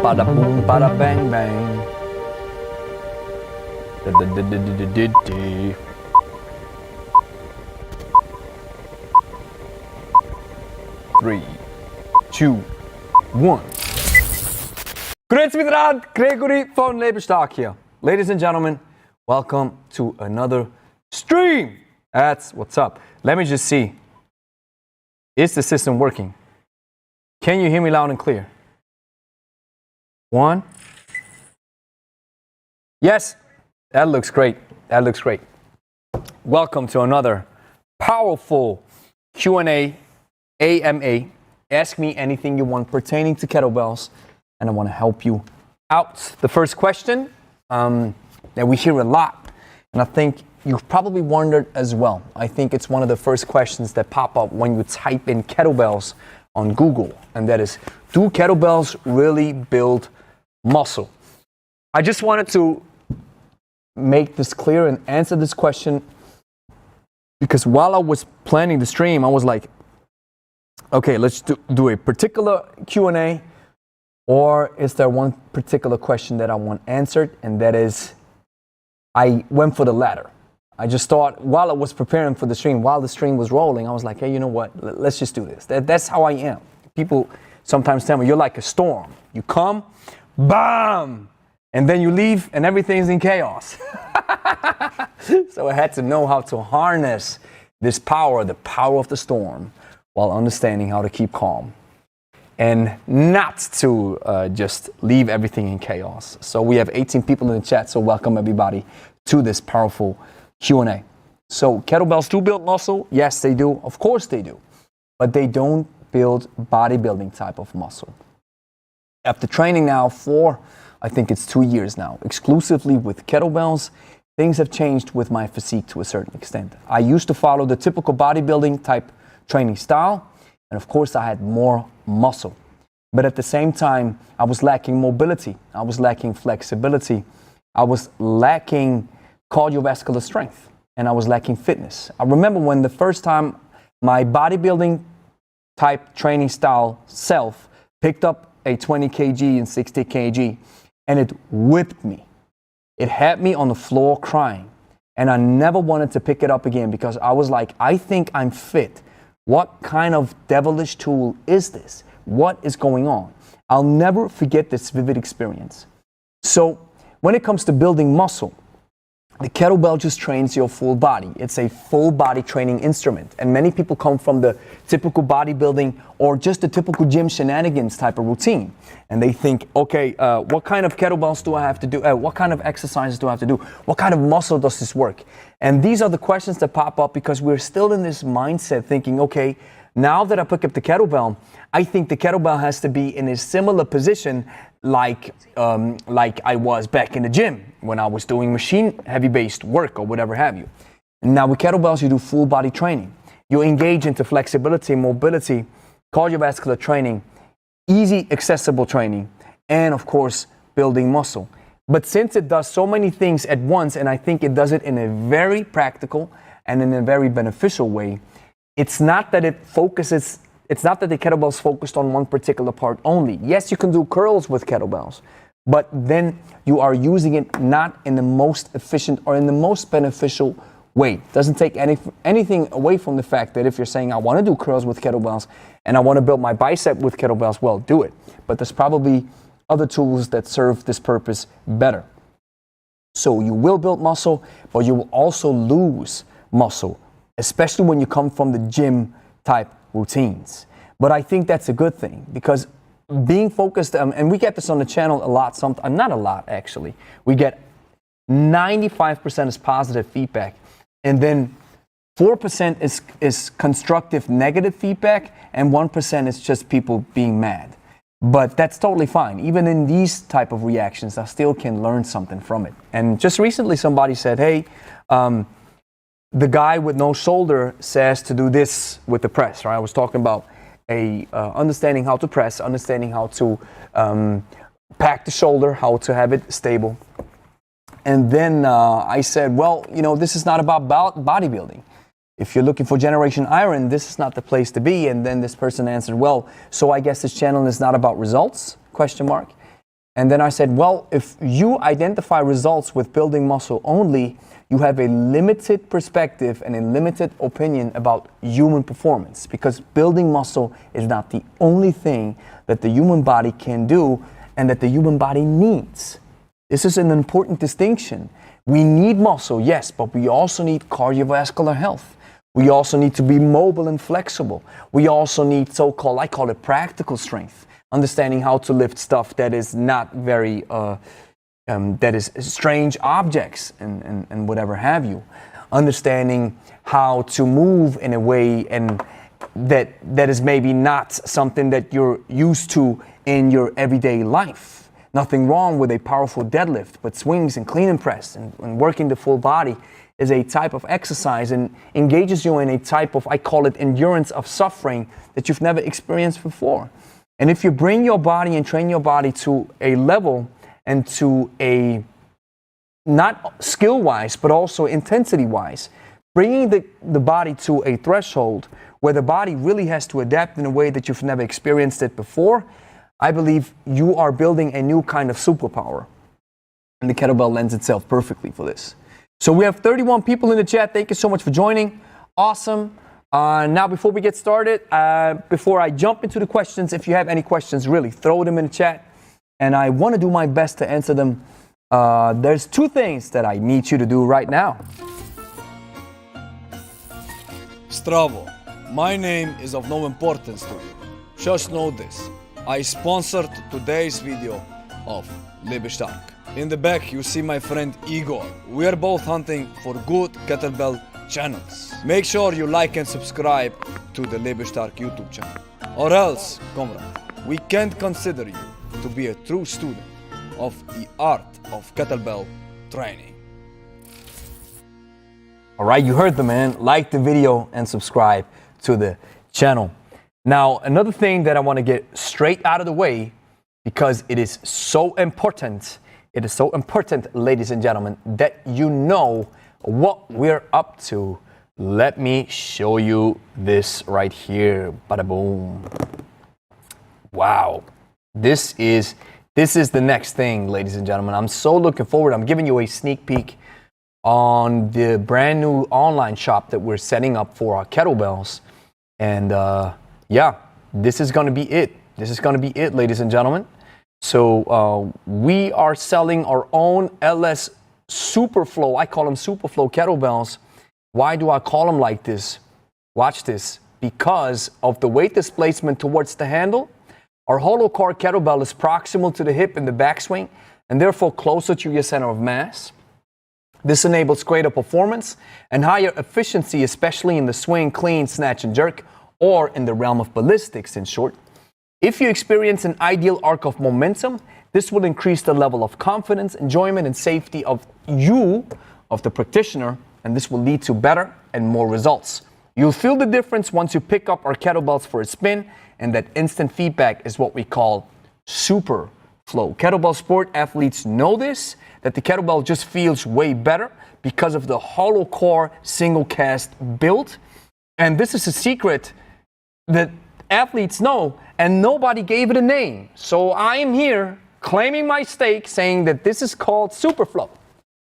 bada boom, bada bang bang. 3, 2, 1. Grüezi miteinander, Gregory von Lebe Stark here. Ladies and gentlemen, welcome to another stream. That's what's up. Let me just see. Is the system working? Can you hear me loud and clear? 1. Yes, that looks great. That looks great. Welcome to another powerful Q&A, AMA. Ask me anything you want pertaining to kettlebells, and I want to help you out. The first question that we hear a lot, and I think you've probably wondered as well. I think it's one of the first questions that pop up when you type in kettlebells on Google, and that is, do kettlebells really build muscle? I just wanted to make this clear and answer this question because while I was planning the stream, I was like, okay, let's do a particular Q&A, or is there one particular question that I want answered? And that is, I went for the latter. I just thought while I was preparing for the stream, while the stream was rolling, I was like, hey, you know what? Let's just do this. That's how I am. People sometimes tell me, you're like a storm. You come, bam, and then you leave and everything's in chaos. So I had to know how to harness this power, the power of the storm, while understanding how to keep calm and not to just leave everything in chaos. So we have 18 people in the chat, so welcome everybody to this powerful Q&A. So kettlebells do build muscle. Yes, they do. Of course they do. But they don't build bodybuilding type of muscle. After training now for, I think it's 2 years now, exclusively with kettlebells, things have changed with my physique to a certain extent. I used to follow the typical bodybuilding type training style, and of course I had more muscle. But at the same time, I was lacking mobility. I was lacking flexibility. I was lacking cardiovascular strength, and I was lacking fitness. I remember when the first time my bodybuilding type training style self picked up a 20 kg and 60 kg, and it whipped me. It had me on the floor crying, and I never wanted to pick it up again because I was like, I think I'm fit. What kind of devilish tool is this? What is going on? I'll never forget this vivid experience. So when it comes to building muscle, the kettlebell just trains your full body. It's a full body training instrument. And many people come from the typical bodybuilding or just the typical gym shenanigans type of routine. And they think, okay, what kind of kettlebells do I have to do? What kind of exercises do I have to do? What kind of muscle does this work? And these are the questions that pop up because we're still in this mindset thinking, okay, now that I pick up the kettlebell, I think the kettlebell has to be in a similar position like I was back in the gym when I was doing machine heavy-based work or whatever have you. And now with kettlebells, you do full body training. You engage into flexibility, mobility, cardiovascular training, easy accessible training, and of course, building muscle. But since it does so many things at once, and I think it does it in a very practical and in a very beneficial way, it's not that the kettlebell's focused on one particular part only. Yes, you can do curls with kettlebells, but then you are using it not in the most efficient or in the most beneficial way. It doesn't take anything away from the fact that if you're saying, I want to do curls with kettlebells and I want to build my bicep with kettlebells, well, do it. But there's probably other tools that serve this purpose better. So you will build muscle, but you will also lose muscle, especially when you come from the gym type routines. But I think that's a good thing because being focused, and we get this on the channel a lot, not a lot actually. We get 95% is positive feedback, and then 4% is constructive negative feedback, and 1% is just people being mad. But that's totally fine. Even in these type of reactions, I still can learn something from it. And just recently somebody said, hey, the guy with no shoulder says to do this with the press, right? I was talking about understanding how to press, understanding how to pack the shoulder, how to have it stable. And then I said, well, you know, this is not about bodybuilding. If you're looking for Generation Iron, this is not the place to be. And then this person answered, well, so I guess this channel is not about results, question mark. And then I said, well, if you identify results with building muscle only, you have a limited perspective and a limited opinion about human performance, because building muscle is not the only thing that the human body can do and that the human body needs. This is an important distinction. We need muscle, yes, but we also need cardiovascular health. We also need to be mobile and flexible. We also need so-called, I call it practical strength, understanding how to lift stuff that is not very, that is strange objects and whatever have you. Understanding how to move in a way and that is maybe not something that you're used to in your everyday life. Nothing wrong with a powerful deadlift, but swings and clean and press and working the full body is a type of exercise and engages you in a type of, I call it endurance of suffering that you've never experienced before. And if you bring your body and train your body to a level and to a, not skill-wise, but also intensity-wise, bringing the body to a threshold where the body really has to adapt in a way that you've never experienced it before, I believe you are building a new kind of superpower. And the kettlebell lends itself perfectly for this. So we have 31 people in the chat. Thank you so much for joining. Awesome. Now, before we get started, before I jump into the questions, if you have any questions, really throw them in the chat. And I want to do my best to answer them. There's two things that I need you to do right now. Stravo, my name is of no importance to you. Just know this. I sponsored today's video of Lebe. In the back, you see my friend Igor. We are both hunting for good kettlebell channels. Make sure you like and subscribe to the Lebe YouTube channel. Or else, comrade, we can't consider you to be a true student of the art of kettlebell training. All right, you heard the man. Like the video and subscribe to the channel. Now, another thing that I want to get straight out of the way, because it is so important, ladies and gentlemen, that you know what we're up to. Let me show you this right here. Bada boom. Wow. This is the next thing, ladies and gentlemen. I'm so looking forward. I'm giving you a sneak peek on the brand new online shop that we're setting up for our kettlebells. And yeah, this is going to be it. This is going to be it, ladies and gentlemen. So we are selling our own LS Superflow. I call them Superflow kettlebells. Why do I call them like this? Watch this. Because of the weight displacement towards the handle, our hollow core kettlebell is proximal to the hip in the backswing and therefore closer to your center of mass. This enables greater performance and higher efficiency, especially in the swing, clean, snatch, and jerk, or in the realm of ballistics, in short. If you experience an ideal arc of momentum, this will increase the level of confidence, enjoyment, and safety of the practitioner, and this will lead to better and more results. You'll feel the difference once you pick up our kettlebells for a spin, and that instant feedback is what we call super flow. Kettlebell sport athletes know this, that the kettlebell just feels way better because of the hollow core single cast build. And this is a secret that athletes know, and nobody gave it a name. So I am here claiming my stake, saying that this is called Superflow.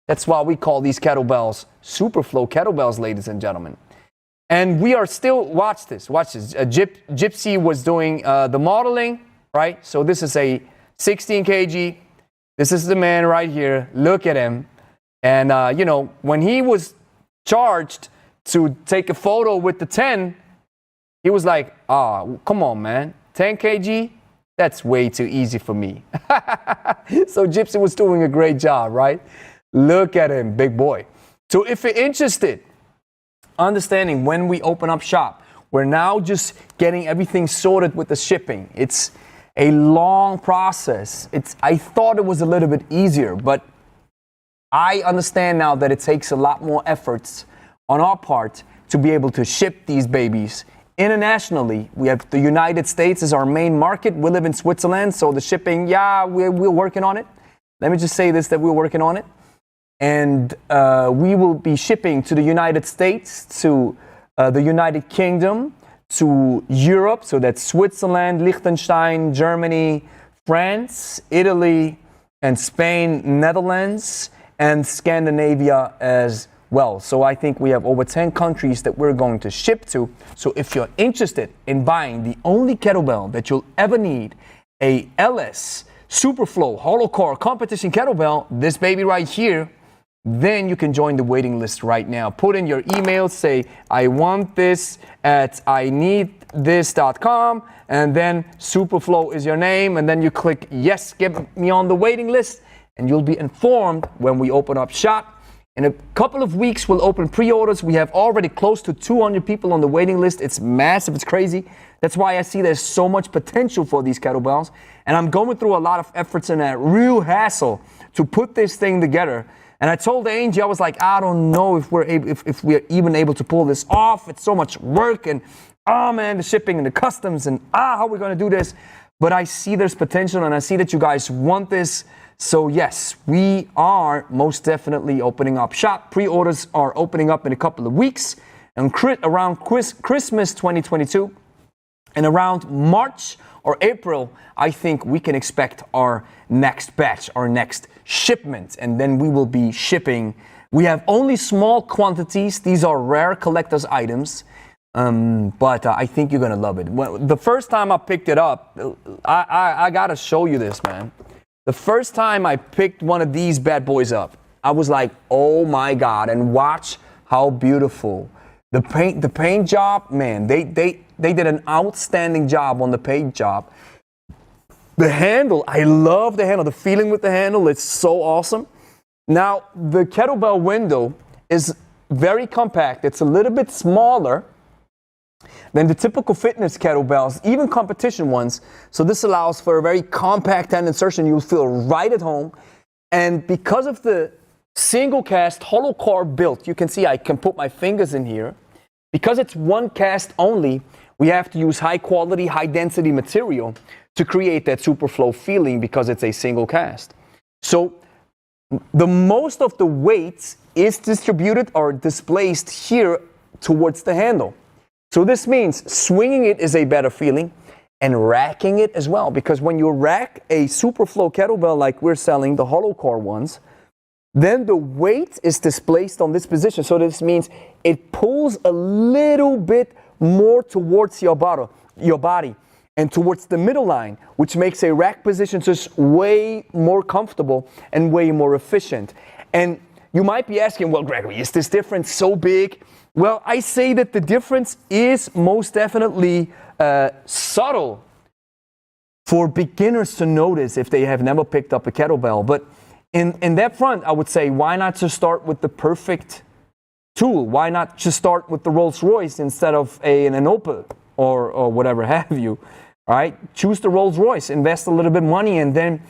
That's why we call these kettlebells Superflow kettlebells, ladies and gentlemen. And we are still, watch this. Gypsy was doing the modeling, right? So this is a 16 kg. This is the man right here. Look at him. And, you know, when he was charged to take a photo with the 10, he was like, come on, man. 10 kg? That's way too easy for me. So Gypsy was doing a great job, right? Look at him, big boy. So if you're interested, understanding when we open up shop, we're now just getting everything sorted with the shipping. It's a long process. I thought it was a little bit easier, but I understand now that it takes a lot more efforts on our part to be able to ship these babies internationally. We have the United States as our main market. We live in Switzerland, so the shipping, yeah, we're working on it. Let me just say this, that we're working on it. And we will be shipping to the United States, to the United Kingdom, to Europe, so that's Switzerland, Liechtenstein, Germany, France, Italy, and Spain, Netherlands, and Scandinavia as well. So I think we have over 10 countries that we're going to ship to. So if you're interested in buying the only kettlebell that you'll ever need, a LS Superflow Hollow Core competition kettlebell, this baby right here, then you can join the waiting list right now. Put in your email, say, I want this at ineedthis.com, and then Superflow is your name, and then you click yes, get me on the waiting list, and you'll be informed when we open up shop. In a couple of weeks, we'll open pre-orders. We have already close to 200 people on the waiting list. It's massive, it's crazy. That's why I see there's so much potential for these kettlebells, and I'm going through a lot of efforts and a real hassle to put this thing together. And I told Angie, I was like, I don't know if we're even able to pull this off. It's so much work, and oh man, the shipping and the customs, and how are we going to do this? But I see there's potential, and I see that you guys want this. So yes, we are most definitely opening up shop. Pre-orders are opening up in a couple of weeks, and around Christmas 2022, and around March or April, I think we can expect our next batch, our next shipment, and then we will be shipping. We have only small quantities. These are rare collector's items, but I think you're gonna love it. The first time I picked it up, I gotta show you this, man. The first time I picked one of these bad boys up, I was like, oh my God, and watch how beautiful. The paint job, man, they did an outstanding job on the paint job. The handle, I love the handle. The feeling with the handle, it's so awesome. Now, the kettlebell window is very compact. It's a little bit smaller than the typical fitness kettlebells, even competition ones. So this allows for a very compact hand insertion. You'll feel right at home. And because of the single cast hollow core built, you can see I can put my fingers in here. Because it's one cast only, we have to use high quality, high density material to create that Superflow feeling because it's a single cast. So the most of the weight is distributed or displaced here towards the handle. So this means swinging it is a better feeling, and racking it as well, because when you rack a Superflow kettlebell like we're selling, the hollow core ones, then the weight is displaced on this position. So this means it pulls a little bit more towards your body and towards the middle line, which makes a rack position just way more comfortable and way more efficient. And you might be asking, well, Gregory, is this difference so big? Well, I say that the difference is most definitely subtle for beginners to notice if they have never picked up a kettlebell. But in that front, I would say, why not just start with the perfect tool? Why not just start with the Rolls Royce instead of an Opel or whatever have you? All right, choose the Rolls Royce, invest a little bit of money, and then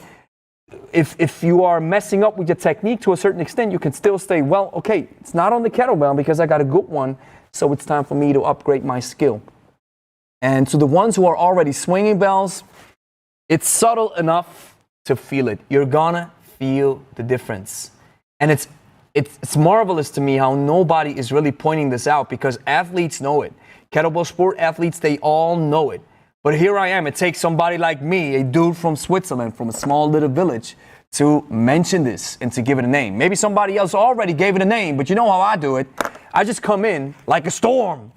if you are messing up with your technique to a certain extent, you can still say, well, okay, it's not on the kettlebell because I got a good one, so it's time for me to upgrade my skill. And to the ones who are already swinging bells, it's subtle enough to feel it. You're gonna feel the difference. And it's marvelous to me how nobody is really pointing this out, because athletes know it. Kettlebell sport athletes, they all know it. But here I am. It takes somebody like me, a dude from Switzerland, from a small little village, to mention this and to give it a name. Maybe somebody else already gave it a name, but you know how I do it. I just come in like a storm,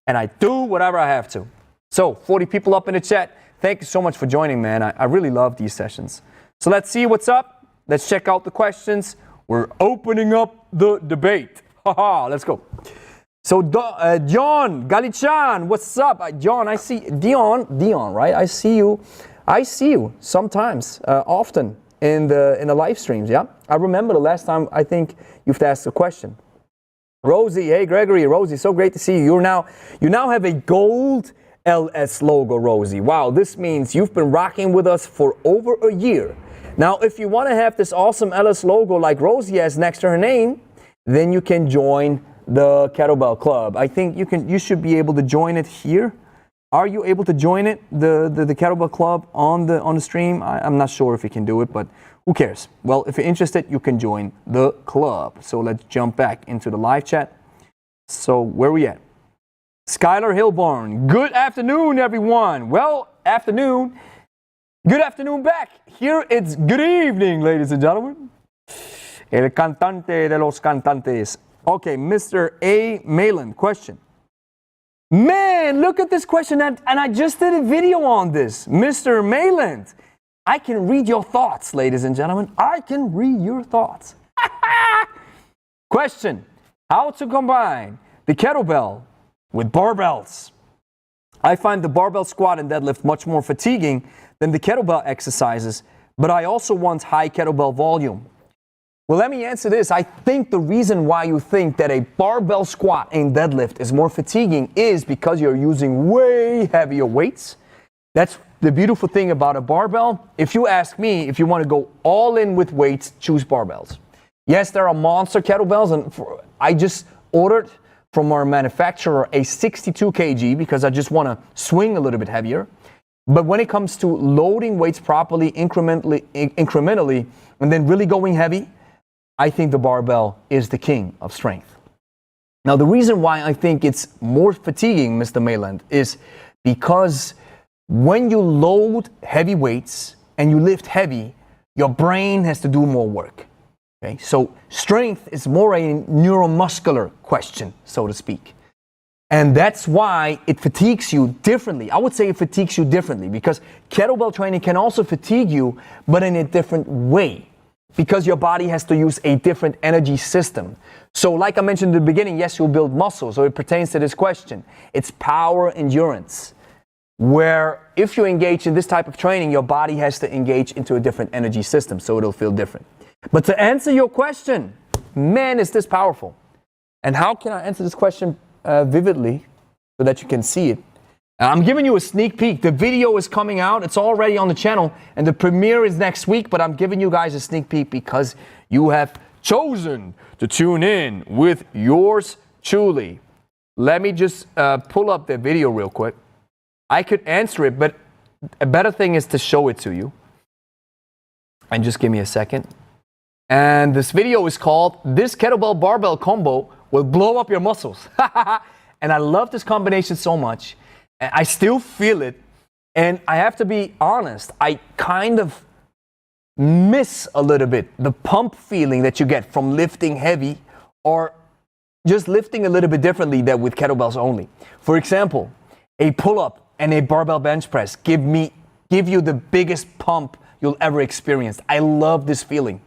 and I do whatever I have to. So, 40 people up in the chat. Thank you so much for joining, man. I really love these sessions. So let's see what's up. Let's check out the questions. We're opening up the debate. Haha, let's go. So, John Galichan, what's up? John, I see, Dion, right? I see you sometimes, often in the live streams, yeah? I remember the last time I think you've asked a question. Rosie, hey Gregory, Rosie, so great to see you. You now have a gold LS logo, Rosie. Wow, this means you've been rocking with us for over a year. Now, if you want to have this awesome LS logo like Rosie has next to her name, then you can join the Kettlebell Club. I think you should be able to join it here. Are you able to join it, the Kettlebell Club on the stream? I'm not sure if you can do it, but who cares? Well, if you're interested, you can join the club. So let's jump back into the live chat. So where are we at? Skylar Hilborn, good afternoon, everyone. Well, afternoon. Good afternoon back. Here it's good evening, ladies and gentlemen. El cantante de los cantantes. Okay, Mr. A. Malin, question. Man, look at this question, and I just did a video on this. Mr. Malin, I can read your thoughts, ladies and gentlemen. I can read your thoughts. Question, how to combine the kettlebell with barbells? I find the barbell squat and deadlift much more fatiguing than the kettlebell exercises, but I also want high kettlebell volume. Well, let me answer this. I think the reason why you think that a barbell squat and deadlift is more fatiguing is because you're using way heavier weights. That's the beautiful thing about a barbell. If you ask me, if you want to go all in with weights, choose barbells. Yes, there are monster kettlebells, and I just ordered from our manufacturer a 62 kg because I just want to swing a little bit heavier. But when it comes to loading weights properly, incrementally, and then really going heavy, I think the barbell is the king of strength. Now, the reason why I think it's more fatiguing, Mr. Mayland, is because when you load heavy weights and you lift heavy, your brain has to do more work. Okay? So strength is more a neuromuscular question, so to speak. And that's why it fatigues you differently. I would say it fatigues you differently because kettlebell training can also fatigue you, but in a different way, because your body has to use a different energy system. So like I mentioned in the beginning, yes, you'll build muscle. So it pertains to this question. It's power endurance, where if you engage in this type of training, your body has to engage into a different energy system, so it'll feel different. But to answer your question, man, is this powerful. And how can I answer this question vividly so that you can see it? I'm giving you a sneak peek. The video is coming out. It's already on the channel, and the premiere is next week, but I'm giving you guys a sneak peek because you have chosen to tune in with yours truly. Let me just pull up the video real quick. I could answer it, but a better thing is to show it to you. And just give me a second. And this video is called "This Kettlebell Barbell Combo Will Blow Up Your Muscles." And I love this combination so much. I still feel it, and I have to be honest, I kind of miss a little bit the pump feeling that you get from lifting heavy or just lifting a little bit differently than with kettlebells only. For example, a pull-up and a barbell bench press give you the biggest pump you'll ever experience. I love this feeling.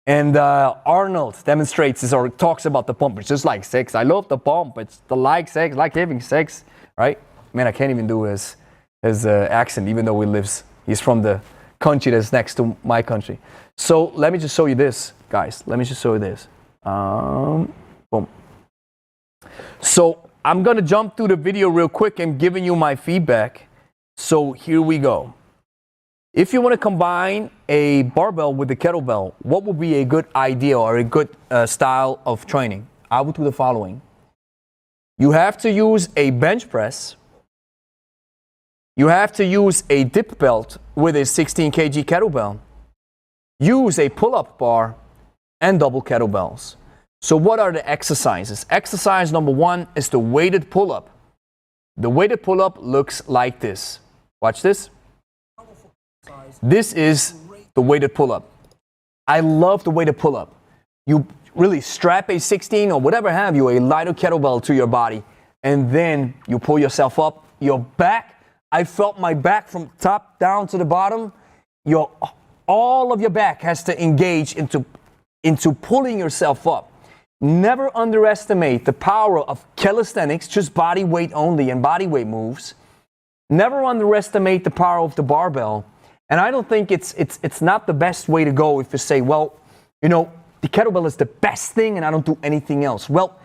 And Arnold demonstrates this or talks about the pump. It's just like sex. I love the pump. It's the like sex, like having sex, right? Man, I can't even do his accent, even though he's from the country that's next to my country. So let me just show you this, guys. Let me just show you this. Boom. So I'm going to jump through the video real quick and giving you my feedback. So here we go. If you want to combine a barbell with a kettlebell, what would be a good idea or a good style of training? I would do the following. You have to use a bench press. You have to use a dip belt with a 16 kg kettlebell. Use a pull-up bar and double kettlebells. So what are the exercises? Exercise number 1 is the weighted pull-up. The weighted pull-up looks like this. Watch this. This is the weighted pull-up. I love the weighted pull-up. You really strap a 16 or whatever have you, a lighter kettlebell to your body, and then you pull yourself up. Your back, I felt my back from top down to the bottom. All of your back has to engage into pulling yourself up. Never underestimate the power of calisthenics, just body weight only and body weight moves. Never underestimate the power of the barbell. And I don't think it's not the best way to go if you say, well, you know, the kettlebell is the best thing and I don't do anything else. Well,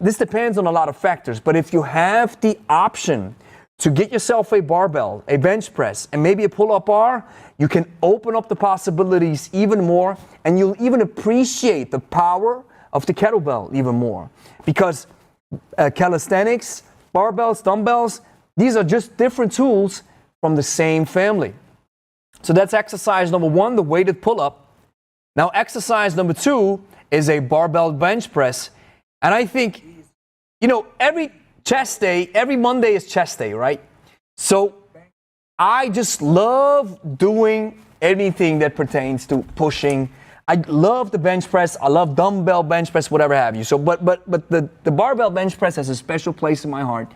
this depends on a lot of factors. But if you have the option to get yourself a barbell, a bench press, and maybe a pull-up bar, you can open up the possibilities even more, and you'll even appreciate the power of the kettlebell even more. Because calisthenics, barbells, dumbbells, these are just different tools from the same family. So that's exercise number 1, the weighted pull-up. Now exercise number 2 is a barbell bench press. And I think, you know, every chest day, every Monday is chest day, right? So I just love doing anything that pertains to pushing. I love the bench press. I love dumbbell bench press, whatever have you. So, but the barbell bench press has a special place in my heart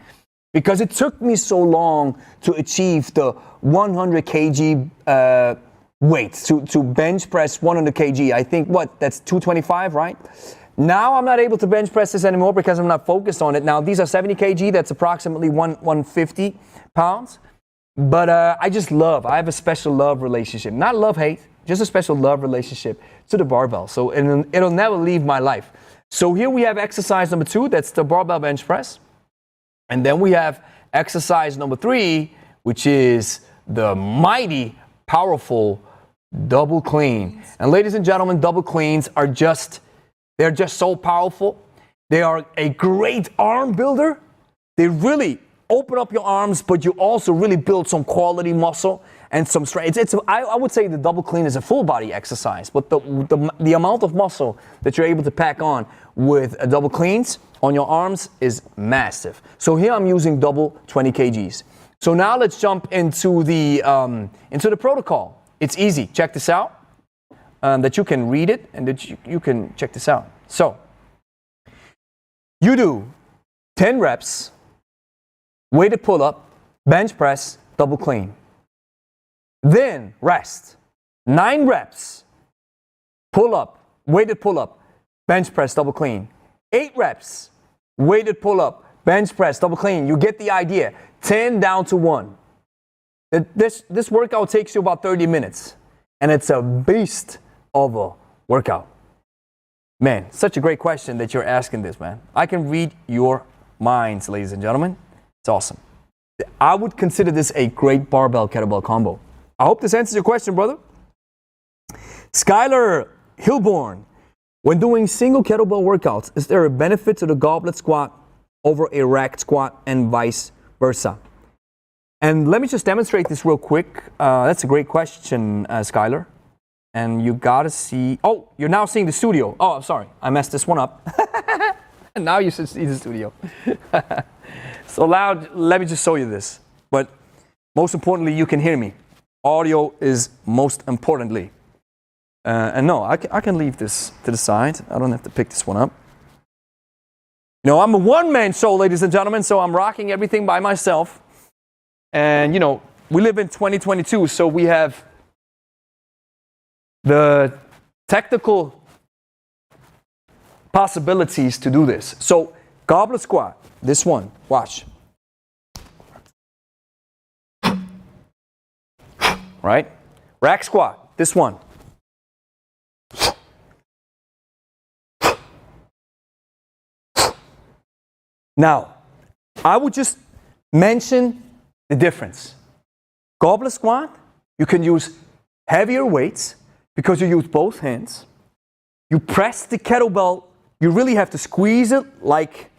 because it took me so long to achieve the 100 kg weight, to bench press 100 kg. I think that's 225, right? Now I'm not able to bench press this anymore because I'm not focused on it. Now these are 70 kg. That's approximately 150 pounds. But I have a special love relationship. Not love-hate, just a special love relationship to the barbell. So it'll never leave my life. So here we have exercise number 2. That's the barbell bench press. And then we have exercise number 3, which is the mighty, powerful double clean. And ladies and gentlemen, double cleans are they're just so powerful. They are a great arm builder. They really open up your arms, but you also really build some quality muscle and some strength. I would say the double clean is a full body exercise, but the amount of muscle that you're able to pack on with a double cleans on your arms is massive. So here I'm using double 20 kgs. So now let's jump into the protocol. It's easy. Check this out. That you can read it and that you can check this out. So you do 10 reps, weighted pull-up, bench press, double clean. Then rest. 9 reps, pull-up, weighted pull-up, bench press, double clean. 8 reps, weighted pull-up, bench press, double clean. You get the idea. 10 down to 1. This workout takes you about 30 minutes. And it's a beast of a workout. Man, such a great question that you're asking this, man. I can read your minds, ladies and gentlemen. It's awesome. I would consider this a great barbell kettlebell combo. I hope this answers your question, brother. Skylar Hilborn, when doing single kettlebell workouts, is there a benefit to the goblet squat over a rack squat and vice versa? And let me just demonstrate this real quick. That's a great question, Skylar. And you gotta see, oh, you're now seeing the studio. Oh, I'm sorry, I messed this one up. And now you should see the studio. So loud, let me just show you this. But most importantly, you can hear me. Audio is most importantly. And no, I can leave this to the side. I don't have to pick this one up. You know, I'm a one-man show, ladies and gentlemen, so I'm rocking everything by myself. And, you know, we live in 2022, so we have the technical possibilities to do this. So, goblet squat, this one, watch. Right? Rack squat, this one. Now, I would just mention the difference. Goblet squat, you can use heavier weights because you use both hands. You press the kettlebell, you really have to squeeze it like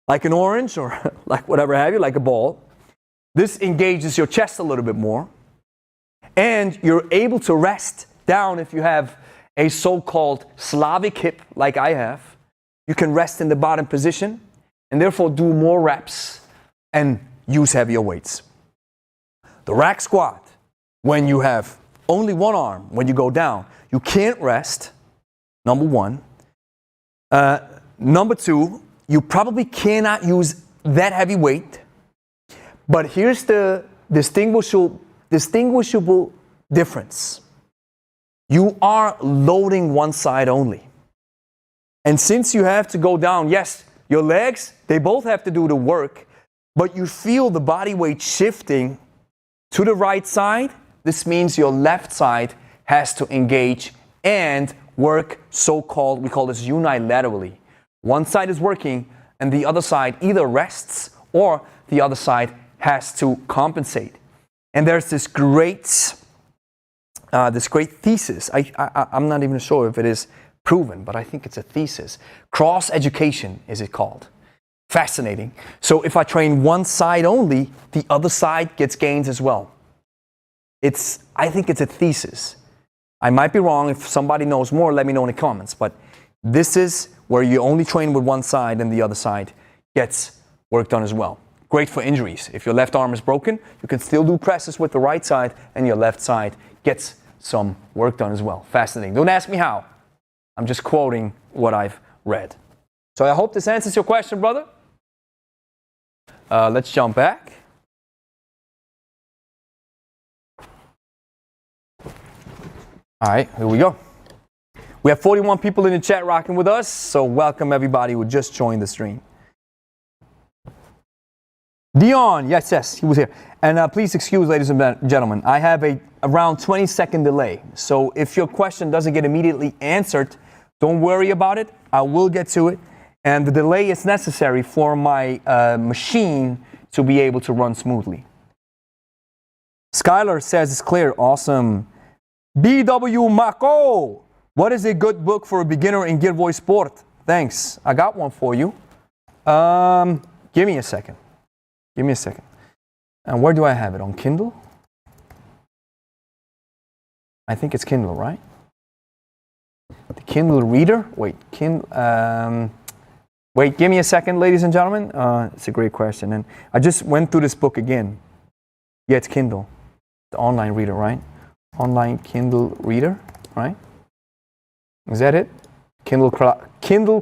an orange or like whatever have you, like a ball. This engages your chest a little bit more. And you're able to rest down if you have a so-called Slavic hip like I have. You can rest in the bottom position and therefore do more reps and use heavier weights. The rack squat, when you have only one arm, when you go down, you can't rest, number one. Number two, you probably cannot use that heavy weight. But here's the distinguishable difference. You are loading one side only. And since you have to go down, yes, your legs, they both have to do the work, but you feel the body weight shifting to the right side. This means your left side has to engage and work so-called, we call this unilaterally. One side is working and the other side either rests or the other side has to compensate. And there's this great thesis. I'm not even sure if it is proven, but I think it's a thesis. Cross education is it called. Fascinating. So if I train one side only, the other side gets gains as well. I think it's a thesis. I might be wrong. If somebody knows more, let me know in the comments. But this is where you only train with one side and the other side gets work done as well. great for injuries. If your left arm is broken, you can still do presses with the right side, and your left side gets some work done as well. Fascinating. Don't ask me how. I'm just quoting what I've read. So I hope this answers your question, brother. Let's jump back. All right, here we go. We have 41 people in the chat rocking with us, so welcome everybody who just joined the stream. Dion, yes, he was here. And please excuse, ladies and gentlemen, I have a around 20-second delay. So if your question doesn't get immediately answered, don't worry about it. I will get to it. And the delay is necessary for my machine to be able to run smoothly. Skylar says it's clear. Awesome. BW Mako, what is a good book for a beginner in giveaway sport? Thanks. I got one for you. Give me a second. And where do I have it? On Kindle? I think it's Kindle, right? The Kindle Reader? Wait, wait, give me a second, ladies and gentlemen. It's a great question. And I just went through this book again. Yeah, it's Kindle. The online reader, right? Online Kindle Reader, right? Is that it? Kindle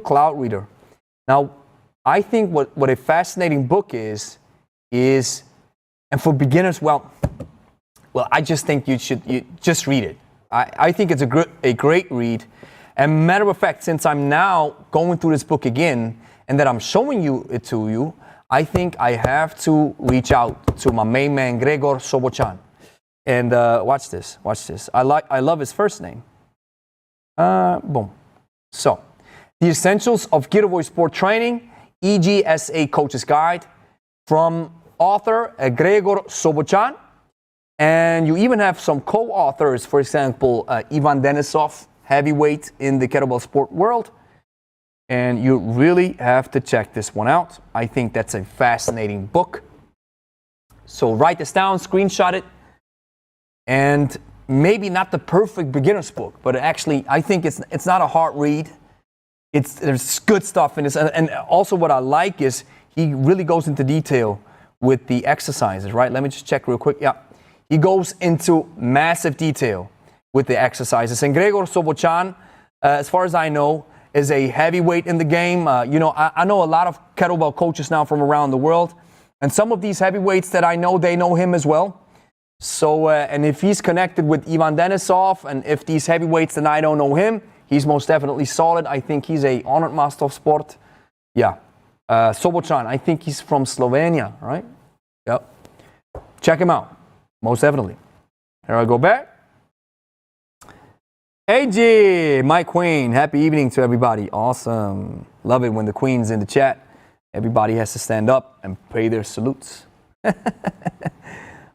Cloud Reader. Now, I think what a fascinating book is, and for beginners, well, I just think you just read it. I think it's a great read. And matter of fact, since I'm now going through this book again, and that I'm showing it to you, I think I have to reach out to my main man, Gregor Sobochan. And watch this. I love his first name. Boom. So, The Essentials of Giveaway Sport Training, EGSA Coach's Guide, from author Gregor Sobochan. And you even have some co-authors, for example, Ivan Denisov, heavyweight in the kettlebell sport world. And you really have to check this one out. I think that's a fascinating book. So write this down, screenshot it. And maybe not the perfect beginner's book, but actually I think it's not a hard read. There's good stuff in this. And also what I like is he really goes into detail with the exercises, right? Let me just check real quick. Yeah. He goes into massive detail with the exercises. And Gregor Sobochan, as far as I know, is a heavyweight in the game. I know a lot of kettlebell coaches now from around the world. And some of these heavyweights that I know, they know him as well. So, and if he's connected with Ivan Denisov, and if these heavyweights that I don't know him, he's most definitely solid. I think he's a honored master of sport. Yeah. Sobochan, I think he's from Slovenia, right? Yep. Check him out. Most definitely. Here I go back. AJ, my queen. Happy evening to everybody. Awesome. Love it when the queen's in the chat. Everybody has to stand up and pay their salutes.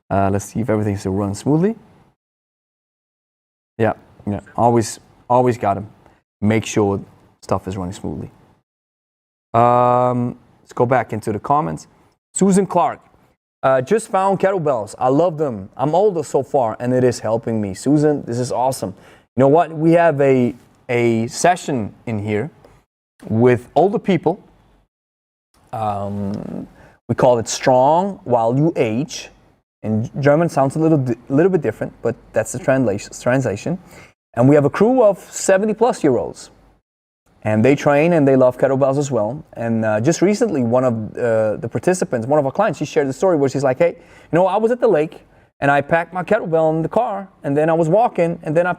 Let's see if everything still runs smoothly. Yeah. Always got to make sure stuff is running smoothly. Let's go back into the comments. Susan Clark. Just found kettlebells. I love them. I'm older so far, and it is helping me. Susan, this is awesome. You know what? We have a session in here with older people. We call it Strong While You Age. In German, sounds a little bit different, but that's the translation. And we have a crew of 70-plus-year-olds. And they train and they love kettlebells as well. And just recently, one of the participants, one of our clients, she shared the story where she's like, hey, I was at the lake and I packed my kettlebell in the car and then I was walking and then I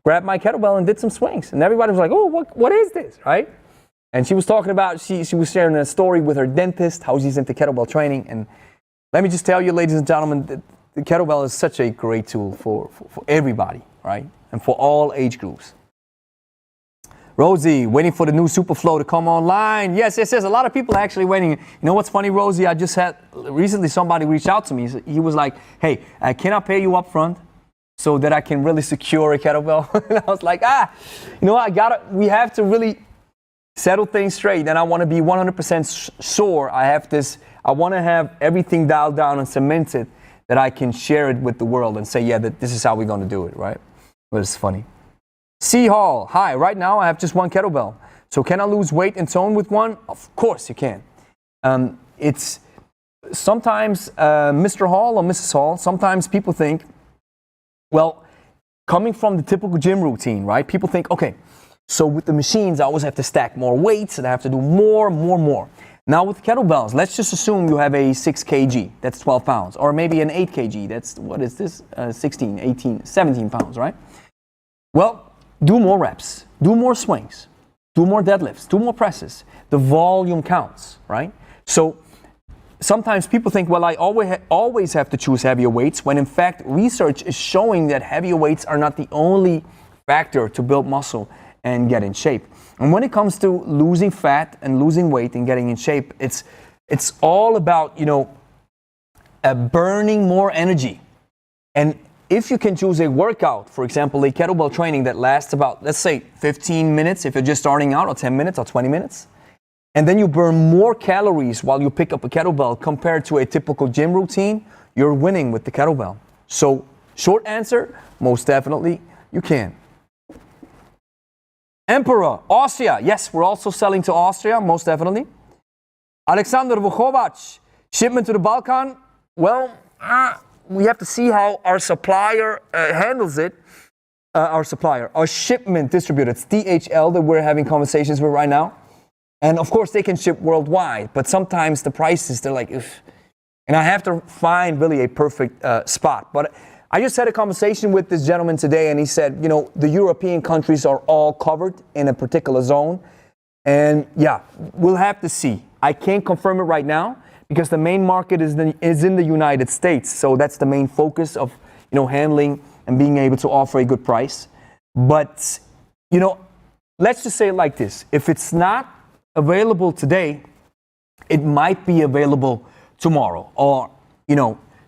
grabbed my kettlebell and did some swings. And everybody was like, oh, what is this, right? And she was talking about, she was sharing a story with her dentist, how she's into kettlebell training. And let me just tell you, ladies and gentlemen, that the kettlebell is such a great tool for everybody, right? And for all age groups. Rosie, waiting for the new Superflow to come online. Yes. A lot of people are actually waiting. You know what's funny, Rosie? I just had recently somebody reach out to me. He was like, hey, can I pay you up front so that I can really secure a kettlebell? And I was like, we have to really settle things straight. And I want to be 100% sure I want to have everything dialed down and cemented that I can share it with the world and say, yeah, that this is how we're going to do it, right? But it's funny. C. Hall, hi, right now I have just one kettlebell. So can I lose weight and tone with one? Of course you can. It's sometimes, Mr. Hall or Mrs. Hall, sometimes people think, well, coming from the typical gym routine, right? People think, okay, so with the machines, I always have to stack more weights and I have to do more. Now with kettlebells, let's just assume you have a 6 kg, that's 12 pounds, or maybe an 8 kg, that's, what is this, 16, 18, 17 pounds, right? Well, do more reps, do more swings, do more deadlifts, do more presses. The volume counts, right? So sometimes people think, well, I always have to choose heavier weights, when in fact research is showing that heavier weights are not the only factor to build muscle and get in shape. And when it comes to losing fat and losing weight and getting in shape, it's all about, burning more energy. And if you can choose a workout, for example, a kettlebell training that lasts about, let's say, 15 minutes if you're just starting out, or 10 minutes or 20 minutes, and then you burn more calories while you pick up a kettlebell compared to a typical gym routine, you're winning with the kettlebell. So, short answer, most definitely you can. Emperor, Austria. Yes, we're also selling to Austria, most definitely. Alexander Vukovac, shipment to the Balkan. Well, we have to see how our supplier handles it. Our shipment distributor, it's DHL that we're having conversations with right now. And of course, they can ship worldwide, but sometimes the prices, they're like, ugh. And I have to find really a perfect spot. But I just had a conversation with this gentleman today, and he said, the European countries are all covered in a particular zone. And yeah, we'll have to see. I can't confirm it right now because the main market is in the United States. So that's the main focus of, handling and being able to offer a good price. But, let's just say it like this. If it's not available today, it might be available tomorrow or,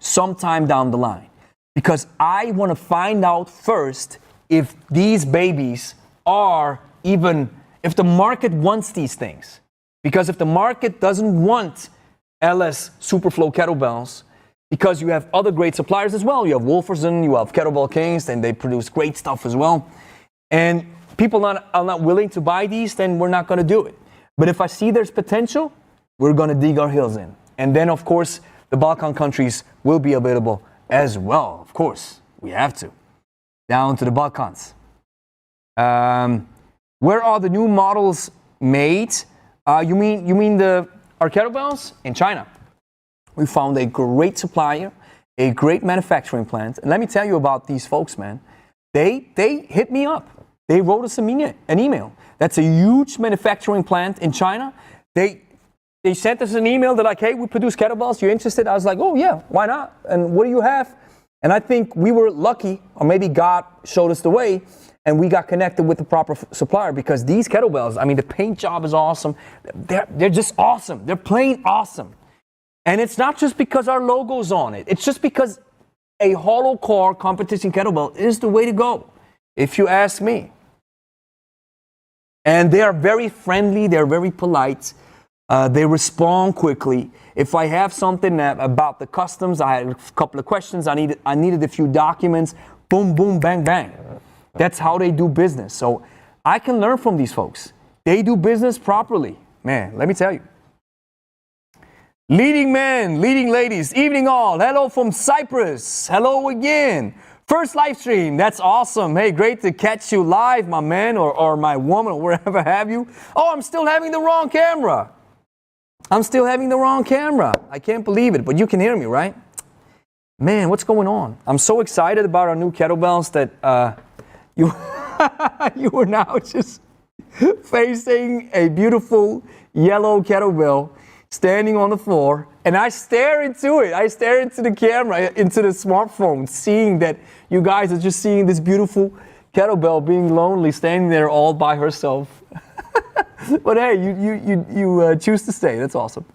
sometime down the line. Because I want to find out first if these babies are if the market wants these things. Because if the market doesn't want LS Superflow kettlebells, because you have other great suppliers as well. You have Wolferson, you have Kettlebell Kings, and they produce great stuff as well. And people are not willing to buy these, then we're not going to do it. But if I see there's potential, we're going to dig our heels in. And then, of course, the Balkan countries will be available as well. Of course, we have to. Down to the Balkans. Where are the new models made? You mean our kettlebells? In China. We found a great supplier, a great manufacturing plant. And let me tell you about these folks, man. They hit me up. They wrote us an email. That's a huge manufacturing plant in China. They sent us an email. They're like, hey, we produce kettlebells. You interested? I was like, oh, yeah, why not? And what do you have? And I think we were lucky, or maybe God showed us the way, and we got connected with the proper supplier because these kettlebells, the paint job is awesome. They're just awesome. They're plain awesome. And it's not just because our logo's on it. It's just because a hollow core competition kettlebell is the way to go, if you ask me. And they are very friendly. They're very polite. They respond quickly. If I have something about the customs, I had a couple of questions. I needed a few documents. Boom, boom, bang, bang. That's how they do business. So I can learn from these folks. They do business properly. Man, let me tell you. Leading men, leading ladies, evening all. Hello from Cyprus. Hello again. First live stream. That's awesome. Hey, great to catch you live, my man or my woman or wherever have you. Oh, I'm still having the wrong camera. I can't believe it, but you can hear me, right? Man, what's going on? I'm so excited about our new kettlebells that you are now just facing a beautiful yellow kettlebell standing on the floor, and I stare into it. I stare into the camera, into the smartphone, seeing that you guys are just seeing this beautiful kettlebell being lonely, standing there all by herself. But hey, you choose to stay. That's awesome.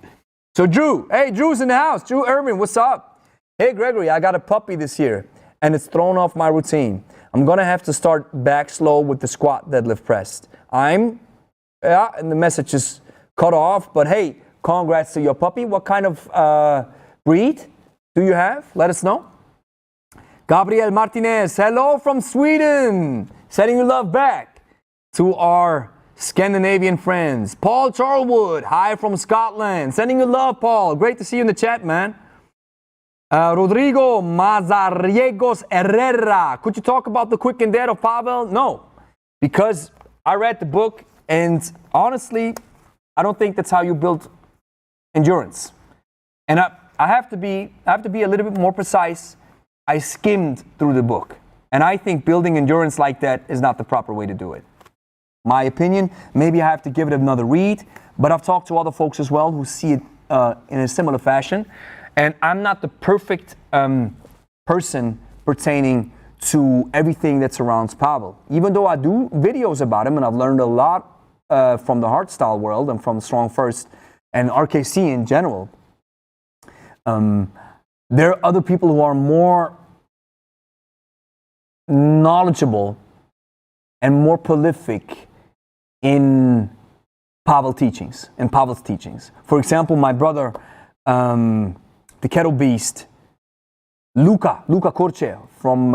So Drew, hey, Drew's in the house. Drew Irvin, what's up? Hey, Gregory, I got a puppy this year, and it's thrown off my routine. I'm going to have to start back slow with the squat deadlift press. And the message is cut off, but hey, congrats to your puppy. What kind of breed do you have? Let us know. Gabriel Martinez, hello from Sweden. Sending you love back to our Scandinavian friends. Paul Charlwood, hi from Scotland. Sending you love, Paul. Great to see you in the chat, man. Rodrigo Mazariegos Herrera. Could you talk about the quick and dead of Pavel? No, because I read the book, and honestly, I don't think that's how you build endurance. And I have to be a little bit more precise. I skimmed through the book, and I think building endurance like that is not the proper way to do it. My opinion, maybe I have to give it another read, but I've talked to other folks as well who see it in a similar fashion. And I'm not the perfect person pertaining to everything that surrounds Pavel. Even though I do videos about him, and I've learned a lot from the hardstyle world and from Strong First and RKC in general, there are other people who are more knowledgeable and more prolific in Pavel's teachings. For example, my brother, the Kettle Beast, Luca Corce from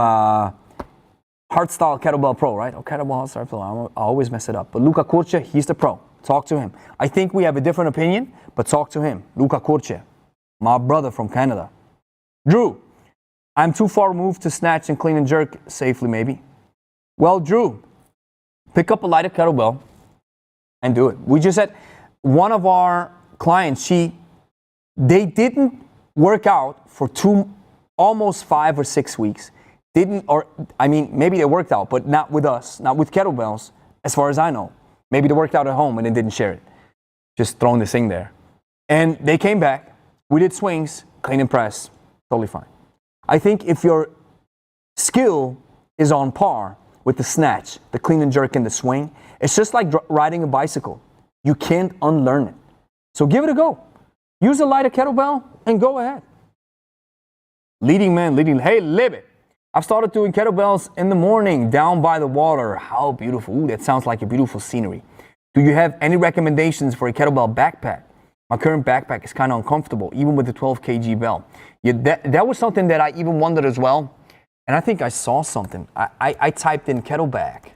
Hardstyle Kettlebell Pro, right? Oh, Kettlebell Hardstyle Pro. I always mess it up. But Luca Corce, he's the pro. Talk to him. I think we have a different opinion, but talk to him. Luca Corce, my brother from Canada. Drew, I'm too far removed to snatch and clean and jerk safely, maybe. Well, Drew, pick up a lighter kettlebell and do it. We just had one of our clients, they didn't work out for almost 5 or 6 weeks. Maybe they worked out, but not with us, not with kettlebells, as far as I know. Maybe they worked out at home and they didn't share it. Just throwing this thing there. And they came back, we did swings, clean and press, totally fine. I think if your skill is on par with the snatch, the clean and jerk, and the swing, it's just like riding a bicycle. You can't unlearn it. So give it a go. Use a lighter kettlebell and go ahead. Leading. Hey, Lebe. I've started doing kettlebells in the morning down by the water. How beautiful. Ooh, that sounds like a beautiful scenery. Do you have any recommendations for a kettlebell backpack? My current backpack is kind of uncomfortable, even with the 12 kg bell. Yeah, that was something that I even wondered as well. And I think I saw something. I typed in kettlebell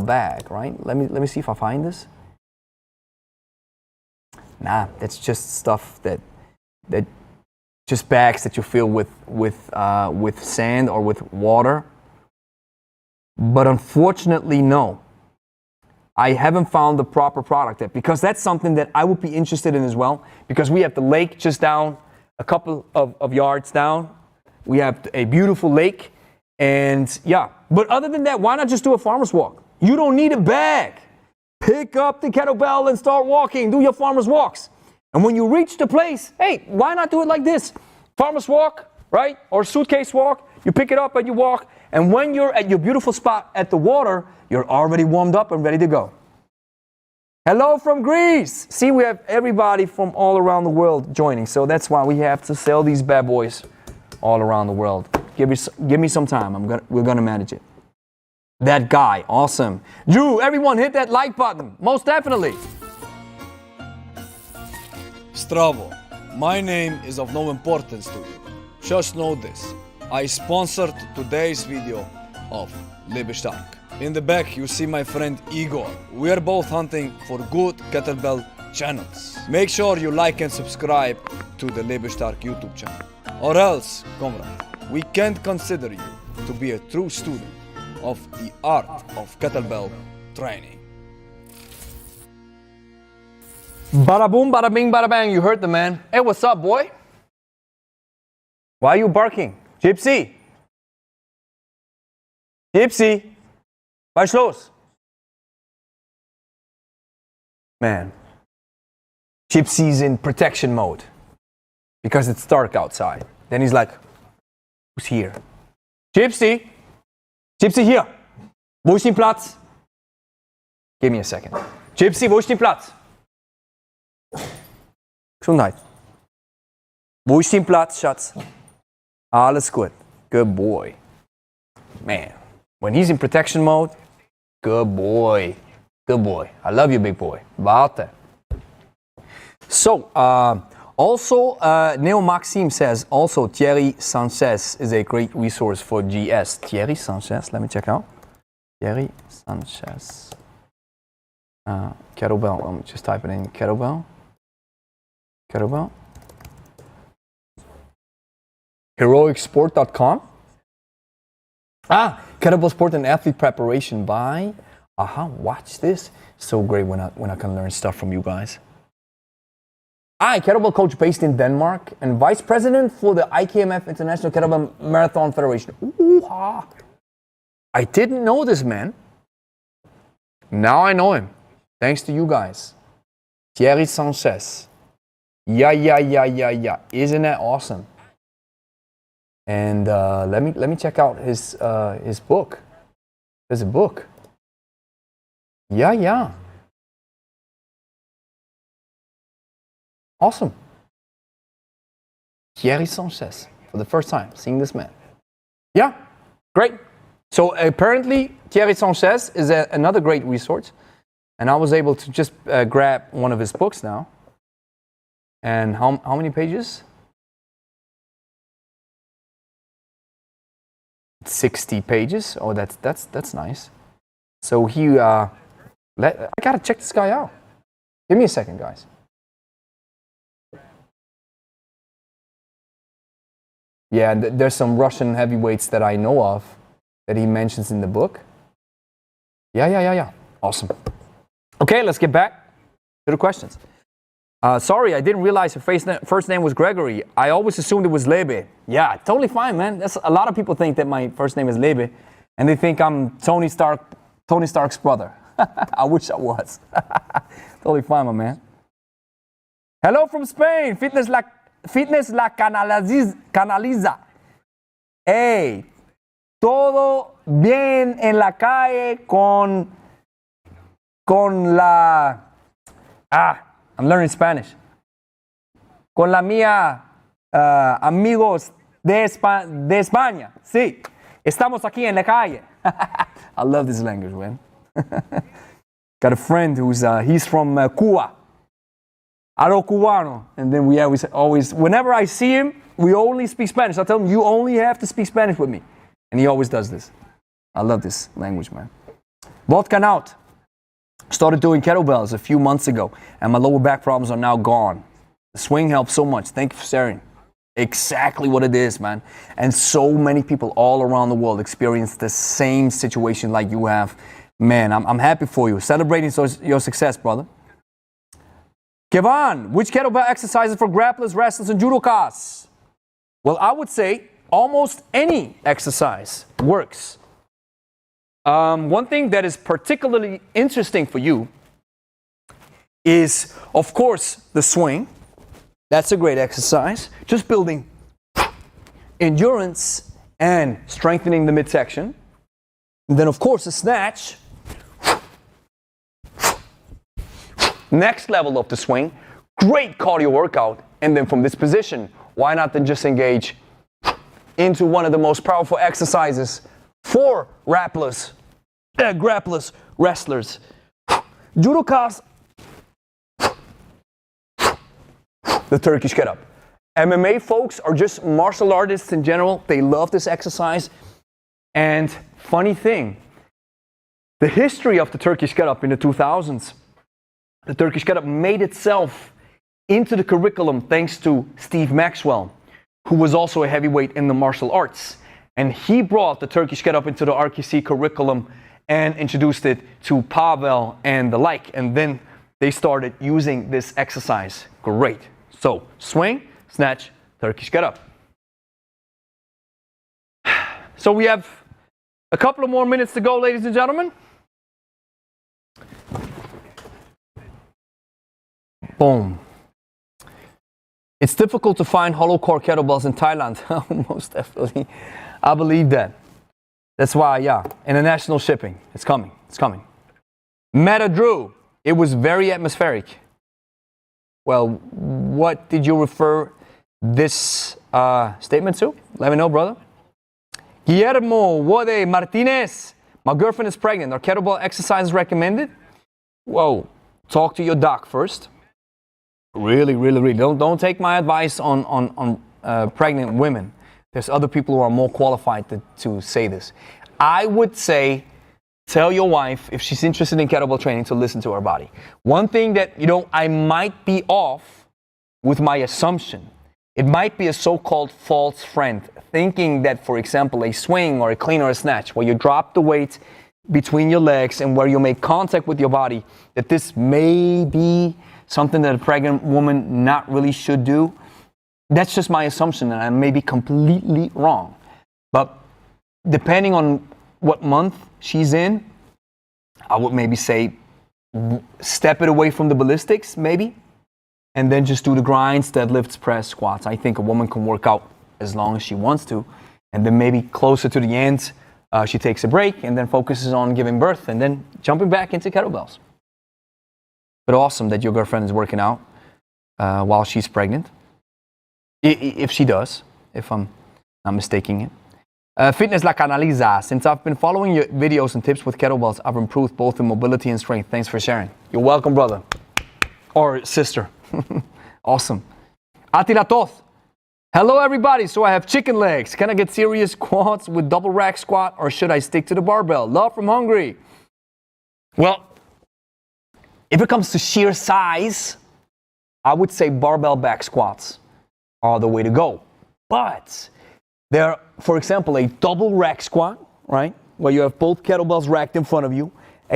bag, right? Let me see if I find this. Nah, that's just stuff that just bags that you fill with sand or with water. But unfortunately, no. I haven't found the proper product yet, because that's something that I would be interested in as well, because we have the lake just down a couple of yards down. We have a beautiful lake, and yeah. But other than that, why not just do a farmer's walk? You don't need a bag. Pick up the kettlebell and start walking. Do your farmer's walks. And when you reach the place, hey, why not do it like this? Farmer's walk, right? Or suitcase walk. You pick it up and you walk. And when you're at your beautiful spot at the water, you're already warmed up and ready to go. Hello from Greece. See, we have everybody from all around the world joining. So that's why we have to sell these bad boys all around the world. Give me some time. We're gonna manage it. That guy, awesome. Drew, everyone hit that like button. Most definitely. Stravo, my name is of no importance to you. Just know this. I sponsored today's video of Lebe Stark. In the back you see my friend Igor. We are both hunting for good kettlebell channels. Make sure you like and subscribe to the Lebe Stark YouTube channel. Or else, comrade, we can't consider you to be a true student of the art of kettlebell training. Bada boom, bada bing, bada bang. You heard the man. Hey, what's up, boy? Why are you barking? Gypsy. Gypsy. Was ist los? Man. Gypsy's in protection mode because it's dark outside. Then he's like, who's here? Gypsy. Gypsy, hier. Wo ist dein Platz? Give me a second. Gypsy, wo ist dein Platz? Gesundheit. Wo ist dein Platz, Schatz? Alles gut. Good boy. Man, when he's in protection mode, good boy. Good boy. I love you, big boy. Warte. So, also, Neo Maxime says, also Thierry Sanchez is a great resource for GS. Thierry Sanchez, let me check out. Thierry Sanchez. Kettlebell. Let me just type it in. Kettlebell. Heroicsport.com. Kettlebell Sport and Athlete Preparation by. Watch this. So great when I can learn stuff from you guys. Kettlebell coach based in Denmark and vice president for the IKMF International Kettlebell Marathon Federation. Ooh-ha. I didn't know this man. Now I know him. Thanks to you guys. Thierry Sanchez. Yeah. Isn't that awesome? And let me check out his book. There's a book. Yeah. Awesome. Thierry Sanchez, for the first time, seeing this man. Yeah, great. So apparently, Thierry Sanchez is another great resource. And I was able to just grab one of his books now. And how many pages? 60 pages. Oh, that's nice. So I gotta check this guy out. Give me a second, guys. Yeah, there's some Russian heavyweights that I know of that he mentions in the book. Yeah. Awesome. Okay, let's get back to the questions. Sorry, I didn't realize your first name was Gregory. I always assumed it was Lebe. Yeah, totally fine, man. A lot of people think that my first name is Lebe, and they think I'm Tony Stark's brother. I wish I was. Totally fine, my man. Hello from Spain. Fitness La Canaliza. Hey, todo bien en la calle con la... I'm learning Spanish. Con la mía amigos de España. Sí, estamos aquí en la calle. I love this language, man. Got a friend he's from Cuba. Aro cubano. And then we always, whenever I see him, we only speak Spanish. I tell him, you only have to speak Spanish with me. And he always does this. I love this language, man. Vodka out. Started doing kettlebells a few months ago, and my lower back problems are now gone. The swing helps so much. Thank you for sharing. Exactly what it is, man. And so many people all around the world experience the same situation like you have. Man, I'm happy for you. Celebrating your success, brother. Kevin, which kettlebell exercises for grapplers, wrestlers, and judokas? Well, I would say almost any exercise works. One thing that is particularly interesting for you is, of course, the swing. That's a great exercise. Just building endurance and strengthening the midsection. And then, of course, the snatch. Next level of the swing. Great cardio workout. And then from this position, why not then just engage into one of the most powerful exercises for grapplers, wrestlers, judokas, the Turkish get up. MMA folks are just martial artists in general. They love this exercise. And funny thing, the history of the Turkish get up in the 2000s, the Turkish get up made itself into the curriculum thanks to Steve Maxwell, who was also a heavyweight in the martial arts. And he brought the Turkish get up into the RKC curriculum and introduced it to Pavel and the like. And then they started using this exercise. Great. So swing, snatch, Turkish get up. So we have a couple of more minutes to go, ladies and gentlemen. Boom. It's difficult to find hollow core kettlebells in Thailand. Most definitely. I believe that. That's why, yeah, international shipping. It's coming. It's coming. Meta Drew. It was very atmospheric. Well, what did you refer this statement to? Let me know, brother. Guillermo Wode Martinez. My girlfriend is pregnant. Are kettlebell exercises recommended? Whoa. Talk to your doc first. Really. Don't take my advice on pregnant women. There's other people who are more qualified to say this. I would say tell your wife, if she's interested in kettlebell training, to listen to her body. One thing that, I might be off with my assumption. It might be a so-called false friend, thinking that, for example, a swing or a clean or a snatch, where you drop the weight between your legs and where you make contact with your body, that this may be something that a pregnant woman not really should do. That's just my assumption, and I may be completely wrong. But depending on what month she's in, I would maybe say step it away from the ballistics, maybe, and then just do the grinds, deadlifts, press, squats. I think a woman can work out as long as she wants to, and then maybe closer to the end, she takes a break and then focuses on giving birth and then jumping back into kettlebells. But awesome that your girlfriend is working out while she's pregnant. If she does, if I'm not mistaking it. Fitness La Canaliza. Since I've been following your videos and tips with kettlebells, I've improved both in mobility and strength. Thanks for sharing. You're welcome, brother. Or sister. Awesome. Attila Toth. Hello, everybody. So I have chicken legs. Can I get serious quads with double rack squat, or should I stick to the barbell? Love from Hungary. Well, if it comes to sheer size, I would say barbell back squats are the way to go. But there, for example, a double rack squat, right, where you have both kettlebells racked in front of you,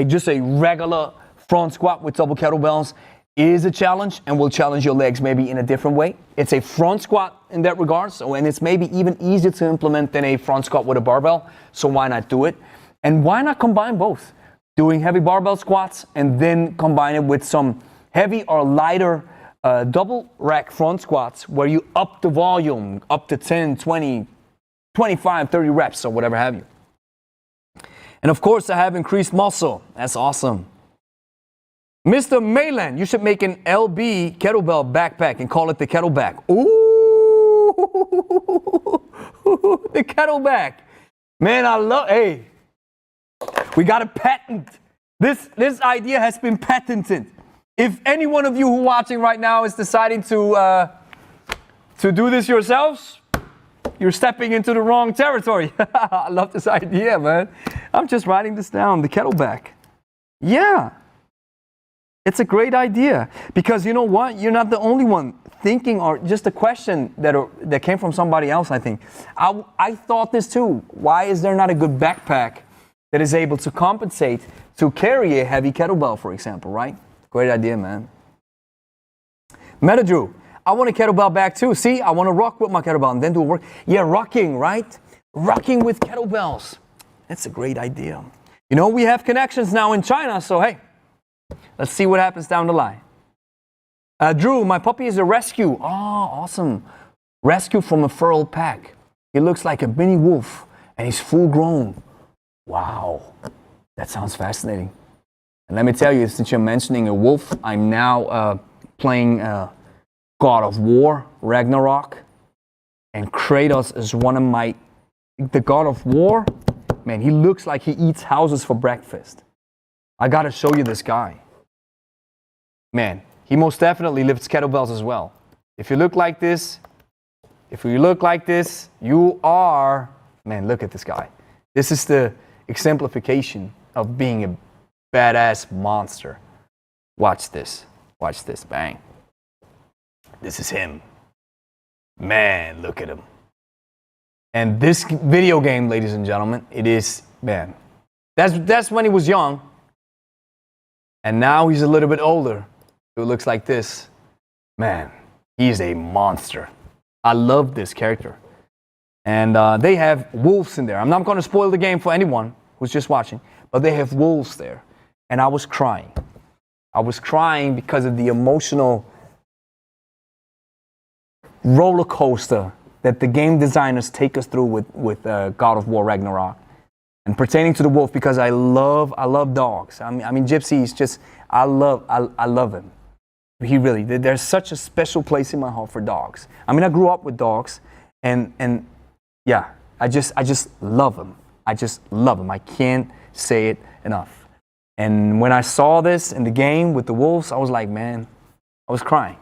just a regular front squat with double kettlebells is a challenge and will challenge your legs maybe in a different way. It's a front squat in that regard, and it's maybe even easier to implement than a front squat with a barbell, so why not do it? And why not combine both? Doing heavy barbell squats and then combine it with some heavy or lighter double rack front squats where you up the volume up to 10, 20, 25, 30 reps or whatever have you. And of course, I have increased muscle. That's awesome. Mr. Mayland, you should make an LB kettlebell backpack and call it the Kettleback. Ooh, the Kettleback. Man, hey, we got a patent. This idea has been patented. If any one of you who are watching right now is deciding to do this yourselves, you're stepping into the wrong territory. I love this idea, man. I'm just writing this down, the Kettleback. Yeah. It's a great idea, because you know what? You're not the only one thinking, or just a question that came from somebody else, I think. I thought this too. Why is there not a good backpack that is able to compensate to carry a heavy kettlebell, for example, right? Great idea, man. Metadrew, I want a kettlebell back too. See, I want to rock with my kettlebell and then do a work. Yeah, rocking, right? Rocking with kettlebells. That's a great idea. You know, we have connections now in China, so hey. Let's see what happens down the line. Drew, my puppy is a rescue. Oh, awesome. Rescue from a feral pack. He looks like a mini wolf, and he's full grown. Wow, that sounds fascinating. And let me tell you, since you're mentioning a wolf, I'm now playing God of War, Ragnarok. And Kratos is one of the God of War, man, he looks like he eats houses for breakfast. I gotta show you this guy. Man, he most definitely lifts kettlebells as well. If you look like this, you are, man, look at this guy. This is the exemplification of being a badass monster. Watch this, bang. This is him. Man, look at him. And this video game, ladies and gentlemen, it is, man, that's when he was young. And now he's a little bit older. So it looks like this. Man, he's a monster. I love this character. And they have wolves in there. I'm not going to spoil the game for anyone who's just watching, but they have wolves there. And I was crying. I was crying because of the emotional roller coaster that the game designers take us through with God of War Ragnarok. And pertaining to the wolf, because I love dogs. I mean, Gypsy is just, I love him. He really, there's such a special place in my heart for dogs. I mean, I grew up with dogs, and yeah, I just love them. I just love them. I can't say it enough. And when I saw this in the game with the wolves, I was like, man, I was crying.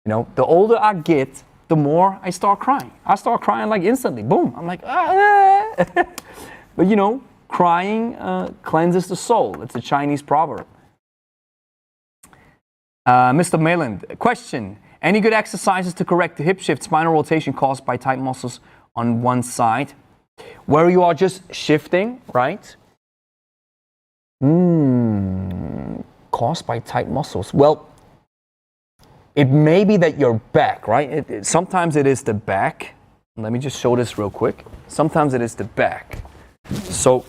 You know, the older I get, the more I start crying like instantly. Boom. I'm like, ah. But you know, crying cleanses the soul. It's a Chinese proverb. Mr. Mayland, question. Any good exercises to correct the hip shift, spinal rotation caused by tight muscles on one side? Where you are just shifting, right? Caused by tight muscles. Well, it may be that your back, right? Sometimes it is the back. Let me just show this real quick. Sometimes it is the back. So,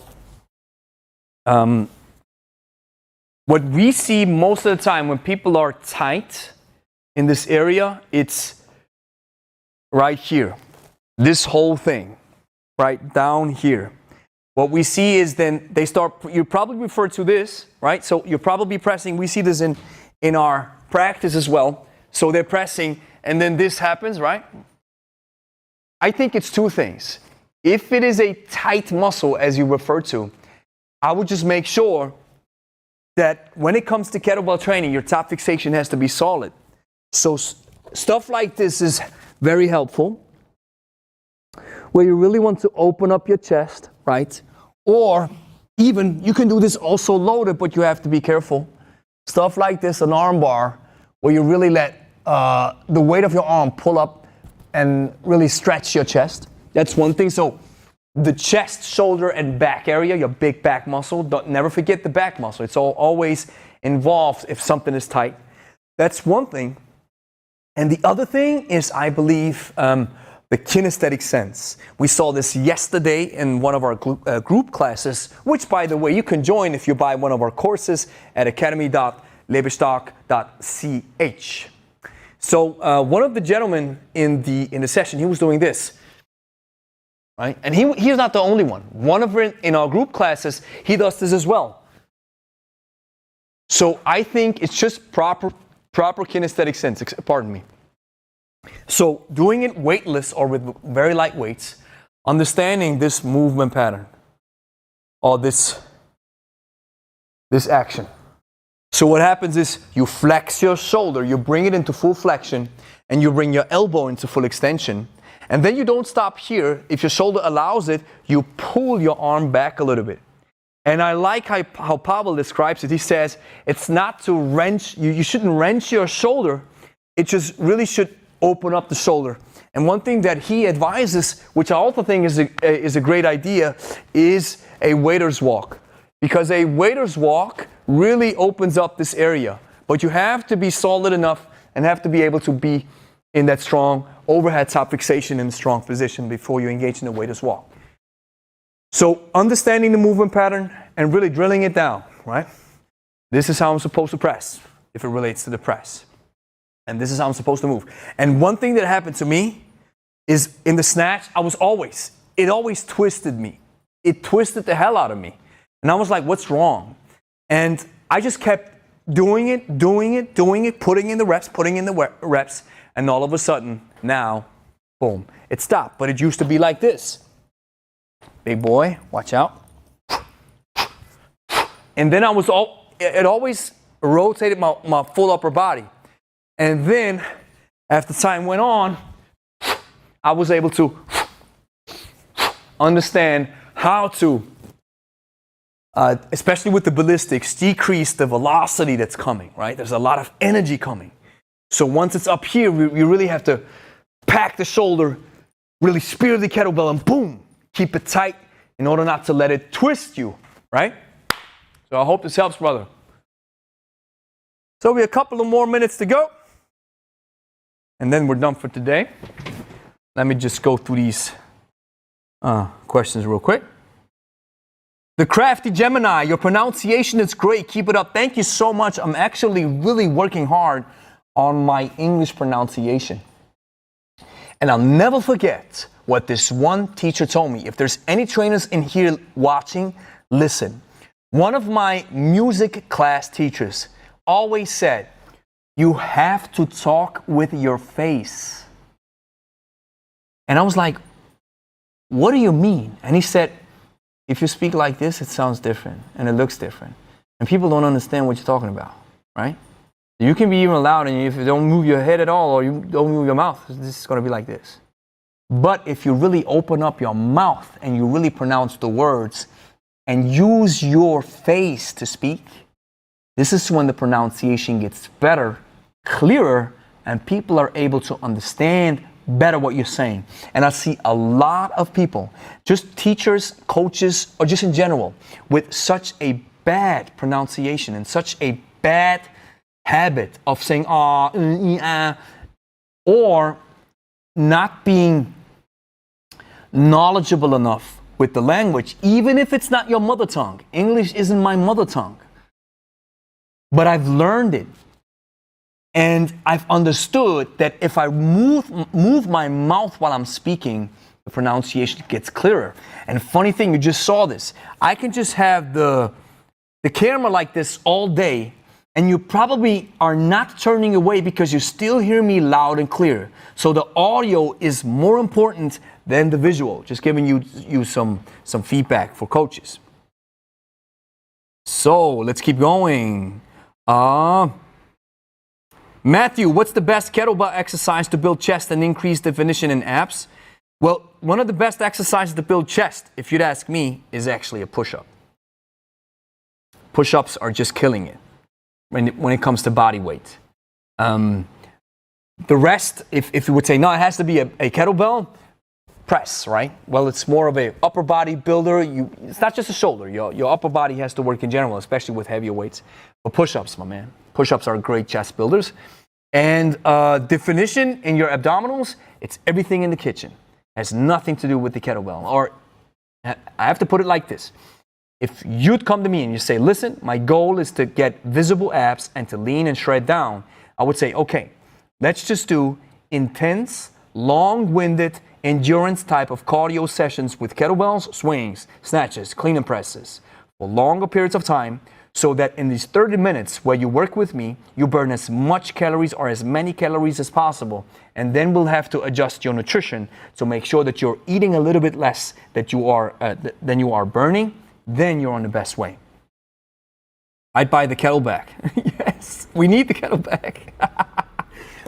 what we see most of the time when people are tight in this area, it's right here. This whole thing, right down here. What we see is then they start, you probably refer to this, right? So you're probably pressing, we see this in our practice as well. So they're pressing and then this happens, right? I think it's two things. If it is a tight muscle, as you refer to, I would just make sure that when it comes to kettlebell training, your top fixation has to be solid. So stuff like this is very helpful, where you really want to open up your chest, right? Or even, you can do this also loaded, but you have to be careful. Stuff like this, an arm bar, where you really let the weight of your arm pull up and really stretch your chest. That's one thing. So the chest, shoulder, and back area, your big back muscle, never forget the back muscle. It's always involved if something is tight. That's one thing. And the other thing is, I believe, the kinesthetic sense. We saw this yesterday in one of our group classes, which, by the way, you can join if you buy one of our courses at academy.lebestark.ch. So one of the gentlemen in the session, he was doing this, right? And he's not the only one. One of in our group classes, he does this as well. So I think it's just proper kinesthetic sense. Pardon me. So doing it weightless or with very light weights, understanding this movement pattern or this action. So what happens is you flex your shoulder, you bring it into full flexion, and you bring your elbow into full extension. And then you don't stop here. If your shoulder allows it, you pull your arm back a little bit. And I like how Pavel describes it. He says it's not to wrench, you shouldn't wrench your shoulder. It just really should open up the shoulder. And one thing that he advises, which I also think is a great idea, is a waiter's walk. Because a waiter's walk really opens up this area. But you have to be solid enough and have to be able to be in that strong overhead top fixation in strong position before you engage in the waiter's walk. So understanding the movement pattern and really drilling it down, right? This is how I'm supposed to press, if it relates to the press. And this is how I'm supposed to move. And one thing that happened to me is in the snatch, it always twisted me. It twisted the hell out of me. And I was like, what's wrong? And I just kept doing it, putting in the reps, and all of a sudden, now, boom, it stopped. But it used to be like this. Big boy, watch out. And then it always rotated my full upper body. And then, after time went on, I was able to understand how to, especially with the ballistics, decrease the velocity that's coming, right? There's a lot of energy coming. So once it's up here, we really have to pack the shoulder, really spear the kettlebell, and boom, keep it tight in order not to let it twist you, right? So I hope this helps, brother. So we have a couple of more minutes to go. And then we're done for today. Let me just go through these questions real quick. The Crafty Gemini, your pronunciation is great. Keep it up. Thank you so much. I'm actually really working hard on my English pronunciation. And I'll never forget what this one teacher told me. If there's any trainers in here watching, listen. One of my music class teachers always said, you have to talk with your face. And I was like, what do you mean? And he said, if you speak like this, it sounds different and it looks different. And people don't understand what you're talking about, right? You can be even loud, and if you don't move your head at all or you don't move your mouth, this is going to be like this. But if you really open up your mouth and you really pronounce the words and use your face to speak, this is when the pronunciation gets better, clearer, and people are able to understand better what you're saying. And I see a lot of people, just teachers, coaches, or just in general, with such a bad pronunciation and such a bad habit of saying or not being knowledgeable enough with the language, even if it's not your mother tongue. English isn't my mother tongue, but I've learned it. And I've understood that if I move my mouth while I'm speaking, the pronunciation gets clearer. And funny thing, you just saw this. I can just have the camera like this all day, and you probably are not turning away because you still hear me loud and clear. So the audio is more important than the visual. Just giving you some feedback for coaches. So let's keep going. Matthew, what's the best kettlebell exercise to build chest and increase definition in abs? Well, one of the best exercises to build chest, if you'd ask me, is actually a push-up. Push-ups are just killing it when it comes to body weight. The rest, if you would say, no, it has to be a kettlebell, press, right? Well, it's more of a upper body builder. It's not just a shoulder. Your upper body has to work in general, especially with heavier weights. But push-ups, my man. Push-ups are great chest builders. And definition in your abdominals, it's everything in the kitchen. It has nothing to do with the kettlebell. Or I have to put it like this. If you'd come to me and you say, listen, my goal is to get visible abs and to lean and shred down, I would say, okay, let's just do intense, long-winded, endurance type of cardio sessions with kettlebells, swings, snatches, clean and presses for longer periods of time, so that in these 30 minutes where you work with me, you burn as much calories or as many calories as possible. And then we'll have to adjust your nutrition to make sure that you're eating a little bit less than you are burning. Then you're on the best way. I'd buy the kettlebell. Yes, we need the kettlebell.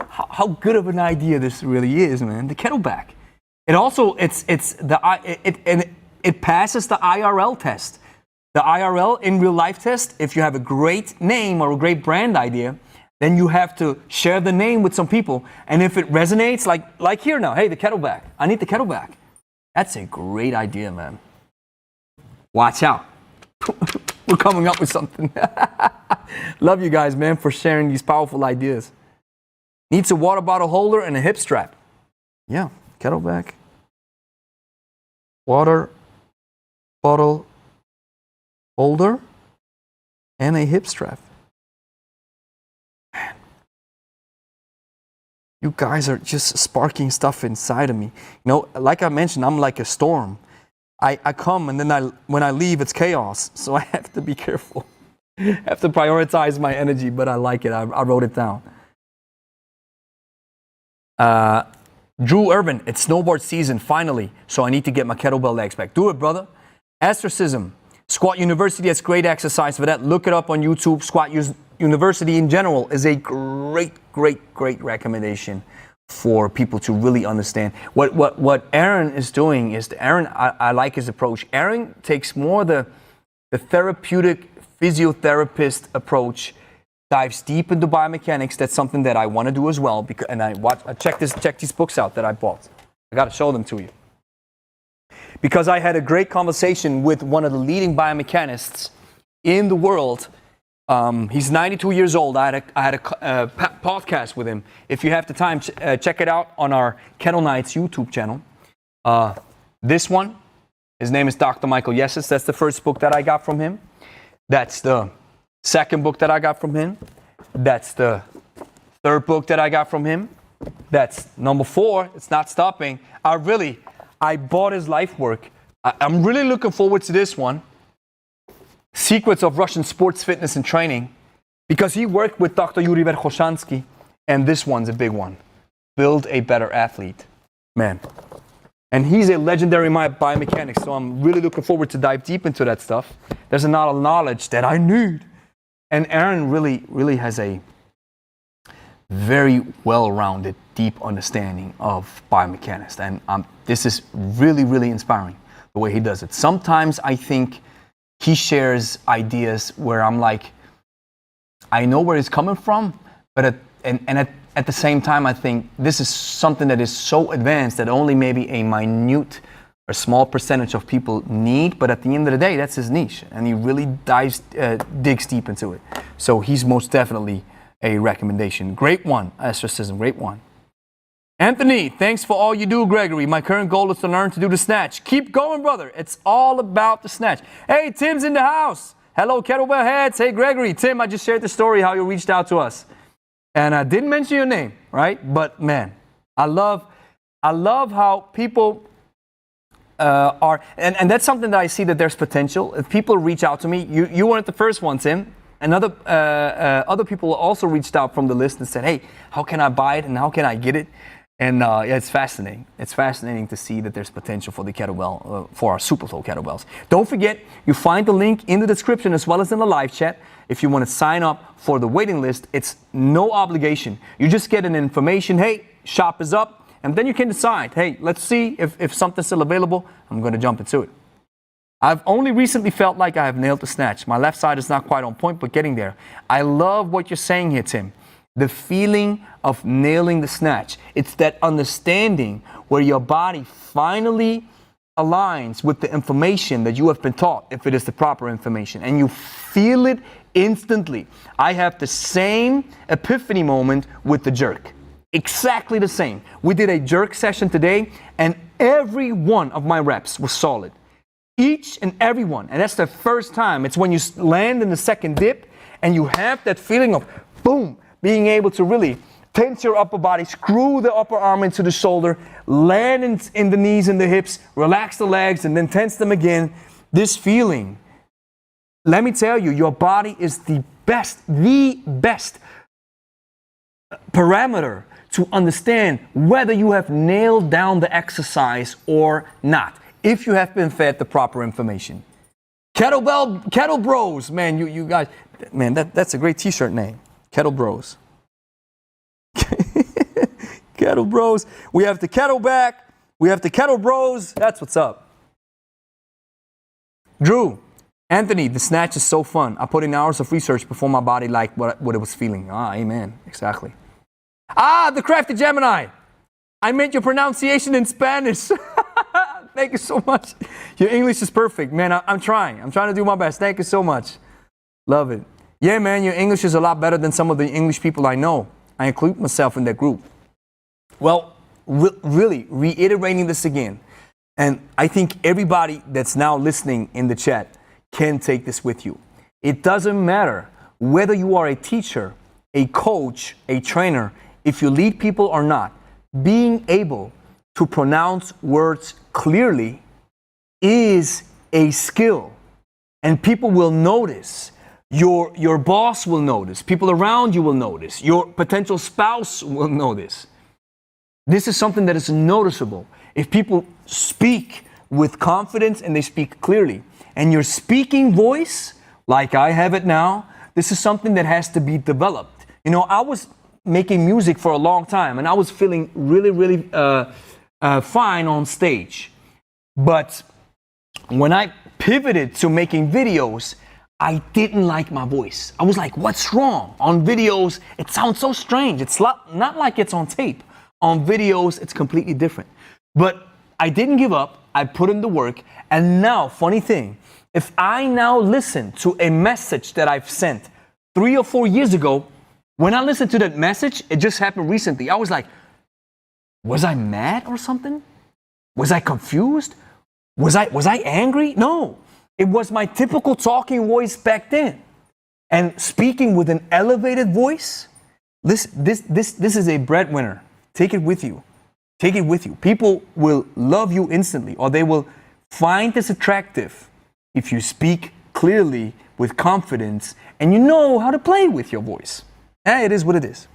How good of an idea this really is, man. The kettlebell. It also it passes the IRL test. The IRL in real life test, if you have a great name or a great brand idea, then you have to share the name with some people. And if it resonates, like here now, hey, the kettlebell. I need the kettlebell. That's a great idea, man. Watch out. We're coming up with something. Love you guys, man, for sharing these powerful ideas. Needs a water bottle holder and a hip strap. Yeah, kettlebell. Water bottle holder and a hip strap. Man, you guys are just sparking stuff inside of me. You know, like I mentioned, I'm like a storm. I come and then when I leave, it's chaos. So I have to be careful. I have to prioritize my energy, but I like it. I wrote it down. Drew Urban, it's snowboard season finally, so I need to get my kettlebell legs back. Do it, brother. Astericism. Squat University has great exercise for that. Look it up on YouTube. Squat University in general is a great recommendation for people to really understand. What Aaron is doing is, I like his approach. Aaron takes more the therapeutic physiotherapist approach, dives deep into biomechanics. That's something that I want to do as well. I check these books out that I bought. I got to show them to you. Because I had a great conversation with one of the leading biomechanists in the world. He's 92 years old. I had a podcast with him. If you have the time, check it out on our Kettle Nights YouTube channel. This one, his name is Dr. Michael Yessis. That's the first book that I got from him. That's the second book that I got from him. That's the third book that I got from him. That's number 4. It's not stopping. I bought his life work. I'm really looking forward to this one. Secrets of Russian Sports Fitness and Training. Because he worked with Dr. Yuri Verkhoshansky. And this one's a big one. Build a better athlete. Man. And he's a legendary biomechanic. So I'm really looking forward to dive deep into that stuff. There's a lot of knowledge that I need. And Aaron really has a very well-rounded, deep understanding of biomechanics. And this is really inspiring, the way he does it. Sometimes I think he shares ideas where I'm like, I know where he's coming from, but at the same time, I think this is something that is so advanced that only maybe a minute or small percentage of people need. But at the end of the day, that's his niche, and he really digs deep into it. So he's most definitely a recommendation. Great one, astrocism, great one. Anthony, thanks for all you do, Gregory. My current goal is to learn to do the snatch. Keep going, brother. It's all about the snatch. Hey, Tim's in the house. Hello, kettlebell heads. Hey, Gregory. Tim, I just shared the story how you reached out to us. And I didn't mention your name, right? But man, I love how people are, and that's something that I see that there's potential. If people reach out to me, you weren't the first one, Tim. And other people also reached out from the list and said, hey, how can I buy it and how can I get it? And yeah, it's fascinating. It's fascinating to see that there's potential for the kettlebell, for our Superflow kettlebells. Don't forget, you find the link in the description as well as in the live chat. If you want to sign up for the waiting list, it's no obligation. You just get an information, hey, shop is up, and then you can decide, hey, let's see if something's still available. I'm going to jump into it. I've only recently felt like I have nailed the snatch. My left side is not quite on point, but getting there. I love what you're saying here, Tim. The feeling of nailing the snatch. It's that understanding where your body finally aligns with the information that you have been taught, if it is the proper information, and you feel it instantly. I have the same epiphany moment with the jerk. Exactly the same. We did a jerk session today, and every one of my reps was solid. Each and every one. And that's the first time. It's when you land in the second dip, and you have that feeling of boom, being able to really tense your upper body, screw the upper arm into the shoulder, land in the knees and the hips, relax the legs, and then tense them again. This feeling, let me tell you, your body is the best parameter to understand whether you have nailed down the exercise or not, if you have been fed the proper information. Kettle Bros, man, you guys, man, that's a great t-shirt name. Kettle Bros. Kettle Bros. We have the Kettleback. We have the Kettle Bros. That's what's up. Drew, Anthony, the snatch is so fun. I put in hours of research before my body liked what it was feeling. Ah, amen. Exactly. Ah, the Crafty Gemini. I meant your pronunciation in Spanish. Thank you so much. Your English is perfect, man. I'm trying. I'm trying to do my best. Thank you so much. Love it. Yeah, man, your English is a lot better than some of the English people I know. I include myself in that group. Well, really, reiterating this again, and I think everybody that's now listening in the chat can take this with you. It doesn't matter whether you are a teacher, a coach, a trainer, if you lead people or not, being able to pronounce words clearly is a skill, and people will notice. Your boss will notice. People around you will notice. Your potential spouse will notice. This is something that is noticeable. If people speak with confidence and they speak clearly, and your speaking voice, like I have it now, this is something that has to be developed. You know, I was making music for a long time, and I was feeling really fine on stage. But when I pivoted to making videos, I didn't like my voice. I was like, what's wrong? On videos, it sounds so strange. It's not like it's on tape. On videos, it's completely different. But I didn't give up. I put in the work. And now, funny thing, if I now listen to a message that I've sent 3 or 4 years ago, when I listened to that message, it just happened recently. I was like, was I mad or something? Was I confused? Was I angry? No. It was my typical talking voice back then. And speaking with an elevated voice, this is a breadwinner. Take it with you. Take it with you. People will love you instantly, or they will find this attractive if you speak clearly with confidence and you know how to play with your voice. It is what it is.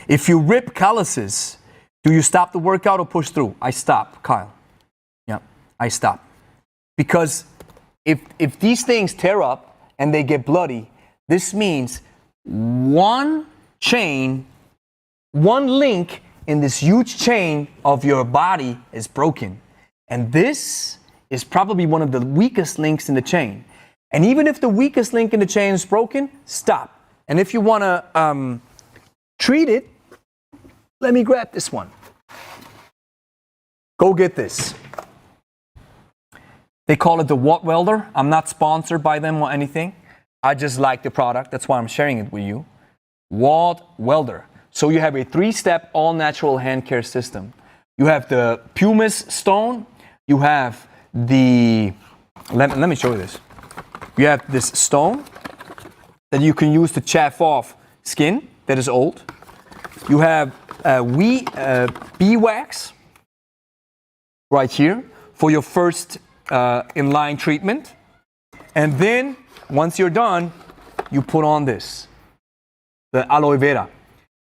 If you rip calluses, do you stop the workout or push through? I stop, Kyle. Yeah, I stop. Because if these things tear up and they get bloody, this means one link in this huge chain of your body is broken. And this is probably one of the weakest links in the chain. And even if the weakest link in the chain is broken, stop. And if you want to treat it, let me grab this one. Go get this. They call it the Watt Welder. I'm not sponsored by them or anything. I just like the product. That's why I'm sharing it with you. Watt Welder. So you have a 3-step all-natural hand care system. You have the pumice stone. You have the, let me show you this. You have this stone that you can use to chaff off skin that is old. You have beeswax right here for your first inline treatment. And then once you're done, you put on this, the aloe vera.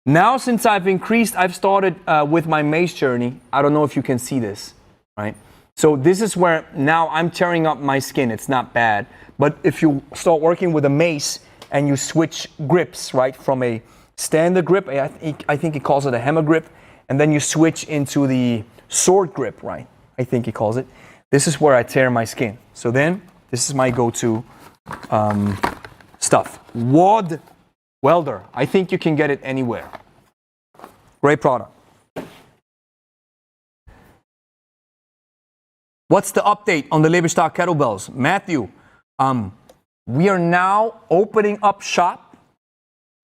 Now, since I've started with my mace journey. I don't know if you can see this, right? So this is where now I'm tearing up my skin. It's not bad. But if you start working with a mace and you switch grips, right, from a standard grip, I think he calls it a hammer grip, and then you switch into the sword grip, right? I think he calls it. This is where I tear my skin. So then, this is my go-to stuff. Watt Welder. I think you can get it anywhere. Great product. What's the update on the Lebe kettlebells? Matthew, we are now opening up shop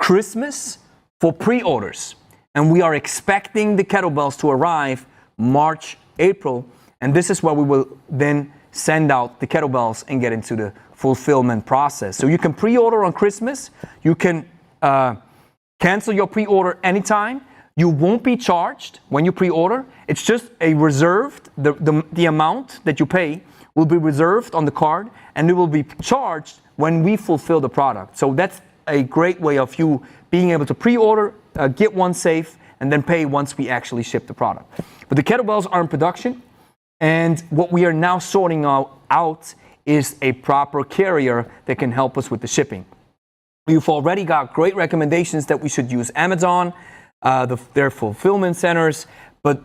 Christmas for pre-orders. And we are expecting the kettlebells to arrive March, April. And this is where we will then send out the kettlebells and get into the fulfillment process. So you can pre-order on Christmas. You can cancel your pre-order anytime. You won't be charged when you pre-order. It's just a reserved, the amount that you pay will be reserved on the card, and it will be charged when we fulfill the product. So that's a great way of you being able to pre-order, get one safe, and then pay once we actually ship the product. But the kettlebells are in production, and what we are now sorting out is a proper carrier that can help us with the shipping. We've already got great recommendations that we should use Amazon, their fulfillment centers, but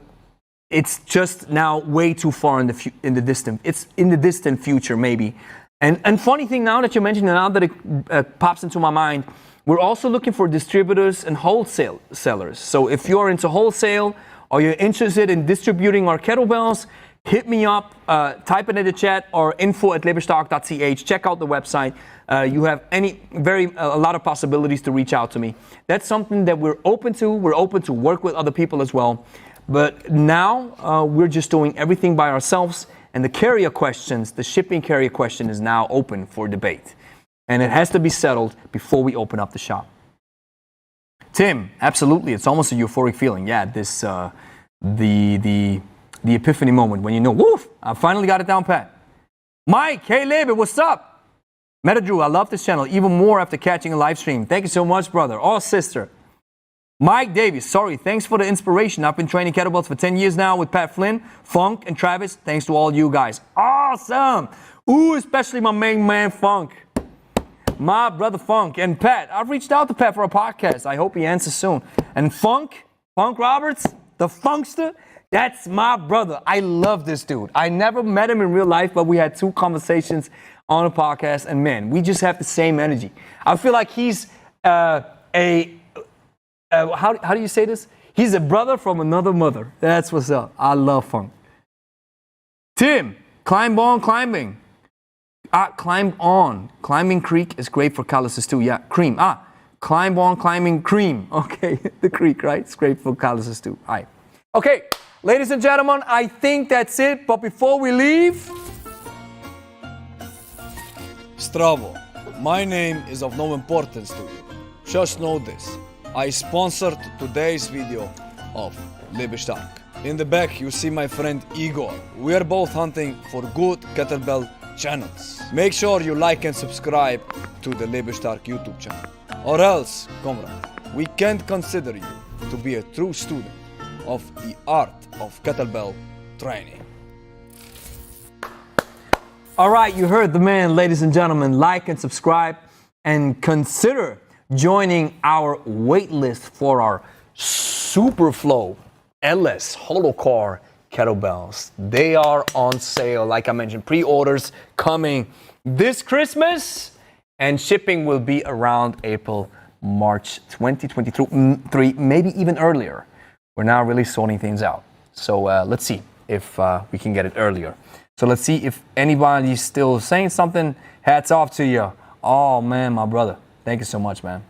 it's just now way too far in the distant future maybe. And funny thing now that you mentioned, and now that it pops into my mind, we're also looking for distributors and wholesale sellers. So if you're into wholesale or you're interested in distributing our kettlebells, hit me up, type it in the chat or info@lebestock.ch. Check out the website. You have a lot of possibilities to reach out to me. That's something that we're open to. We're open to work with other people as well. But now we're just doing everything by ourselves. And the carrier questions, the shipping carrier question is now open for debate. And it has to be settled before we open up the shop. Tim, absolutely. It's almost a euphoric feeling. Yeah, this the epiphany moment when you know, woof, I finally got it down pat. Mike, hey Lebe, what's up? Metadrew, I love this channel even more after catching a live stream. Thank you so much, brother or sister. Mike Davies, sorry, thanks for the inspiration. I've been training kettlebells for 10 years now with Pat Flynn, Funk, and Travis. Thanks to all you guys. Awesome. Ooh, especially my main man, Funk. My brother, Funk. And Pat, I've reached out to Pat for a podcast. I hope he answers soon. And Funk Roberts, the Funkster, that's my brother. I love this dude. I never met him in real life, but we had 2 conversations on a podcast, and man, we just have the same energy. I feel like he's how do you say this? He's a brother from another mother. That's what's up. I love Funk. Tim, climb on climbing. Climb on. Climbing creek is great for calluses too. Yeah, cream. Climb on climbing cream. Okay, the creek, right? It's great for calluses too. All right. Okay, ladies and gentlemen, I think that's it. But before we leave, Stravo, my name is of no importance to you. Just know this. I sponsored today's video of Lebe Stark. In the back you see my friend Igor. We are both hunting for good kettlebell channels. Make sure you like and subscribe to the Lebe Stark YouTube channel. Or else, comrade, we can't consider you to be a true student of the art of kettlebell training. all right, you heard the man, ladies and gentlemen. Like and subscribe and consider joining our wait list for our Superflow LS Holocar kettlebells. They are on sale. Like I mentioned, pre-orders coming this Christmas, and shipping will be around April, March 2023, maybe even earlier. We're now really sorting things out. So let's see if we can get it earlier. So let's see if anybody's still saying something. Hats off to you. Oh man, my brother. Thank you so much, man.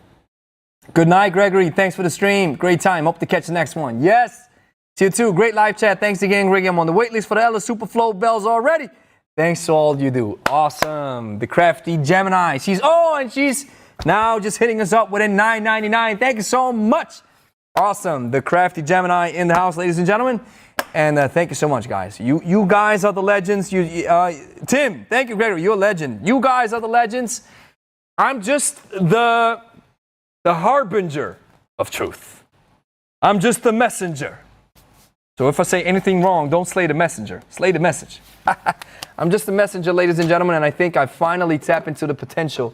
Good night, Gregory. Thanks for the stream. Great time. Hope to catch the next one. Yes. To you too. Great live chat. Thanks again, Greg. I'm on the wait list for the Ella Superflow bells already. Thanks to all you do. Awesome. The crafty Gemini. She's now just hitting us up within $9.99. Thank you so much. Awesome. The crafty Gemini in the house, ladies and gentlemen. And thank you so much, guys. You guys are the legends. Tim, thank you, Gregory. You're a legend. You guys are the legends. I'm just the harbinger of truth. I'm just the messenger. So if I say anything wrong, don't slay the messenger. Slay the message. I'm just the messenger, ladies and gentlemen, and I think I finally tap into the potential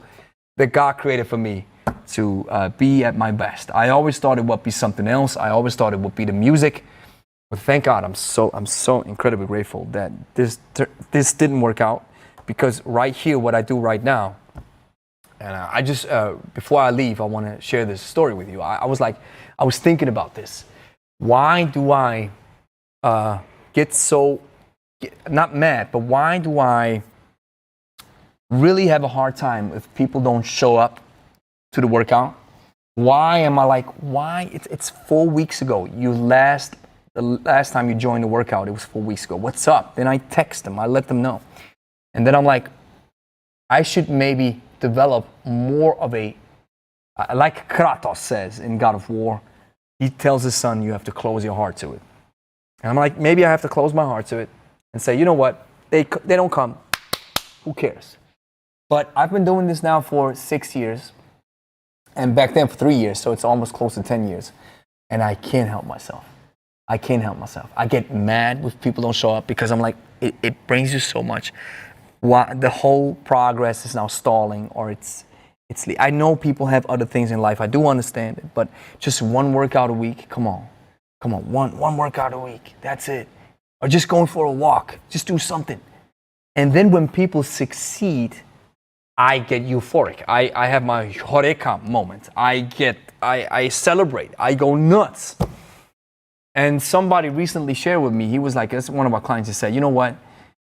that God created for me to be at my best. I always thought it would be something else. I always thought it would be the music. But thank God, I'm so incredibly grateful that this didn't work out, because right here, what I do right now, and I just before I leave, I want to share this story with you. I was thinking about this. Why do I get so not mad, but why do I really have a hard time if people don't show up to the workout? Why am I like, why? It's 4 weeks ago. The last time you joined the workout, it was 4 weeks ago. What's up? Then I text them. I let them know. And then I'm like, I should maybe develop more of like Kratos says in God of War, he tells his son, you have to close your heart to it. And I'm like, maybe I have to close my heart to it and say, you know what? They don't come. Who cares? But I've been doing this now for 6 years, and back then for 3 years, so it's almost close to 10 years. And I can't help myself. I get mad if people don't show up, because I'm like, it brings you so much. Why the whole progress is now stalling, or it's I know people have other things in life. I do understand it, but just one workout a week. Come on, one workout a week. That's it. Or just going for a walk. Just do something. And then when people succeed, I get euphoric. I have my Horeca moment. I celebrate. I go nuts. And somebody recently shared with me, he was like, that's one of our clients, he said, you know what?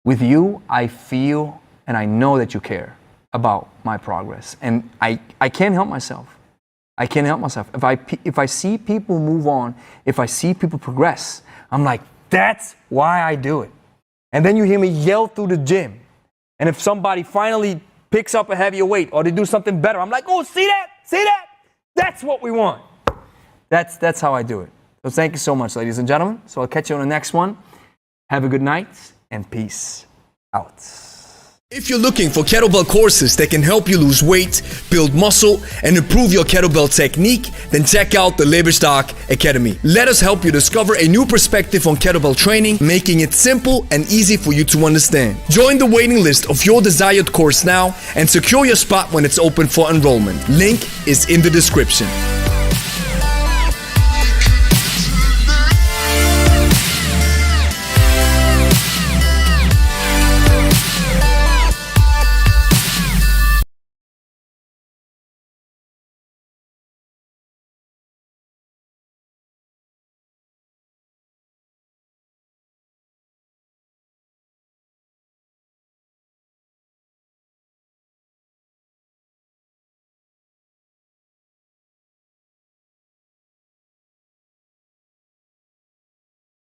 With you, I feel and I know that you care about my progress. And I can't help myself. If I see people move on, if I see people progress, I'm like, that's why I do it. And then you hear me yell through the gym. And if somebody finally picks up a heavier weight or they do something better, I'm like, oh, see that? That's what we want. That's how I do it. So thank you so much, ladies and gentlemen. So I'll catch you on the next one. Have a good night and peace out. If you're looking for kettlebell courses that can help you lose weight, build muscle, and improve your kettlebell technique, then check out the Lebe Academy. Let us help you discover a new perspective on kettlebell training, making it simple and easy for you to understand. Join the waiting list of your desired course now and secure your spot when it's open for enrollment. Link is in the description.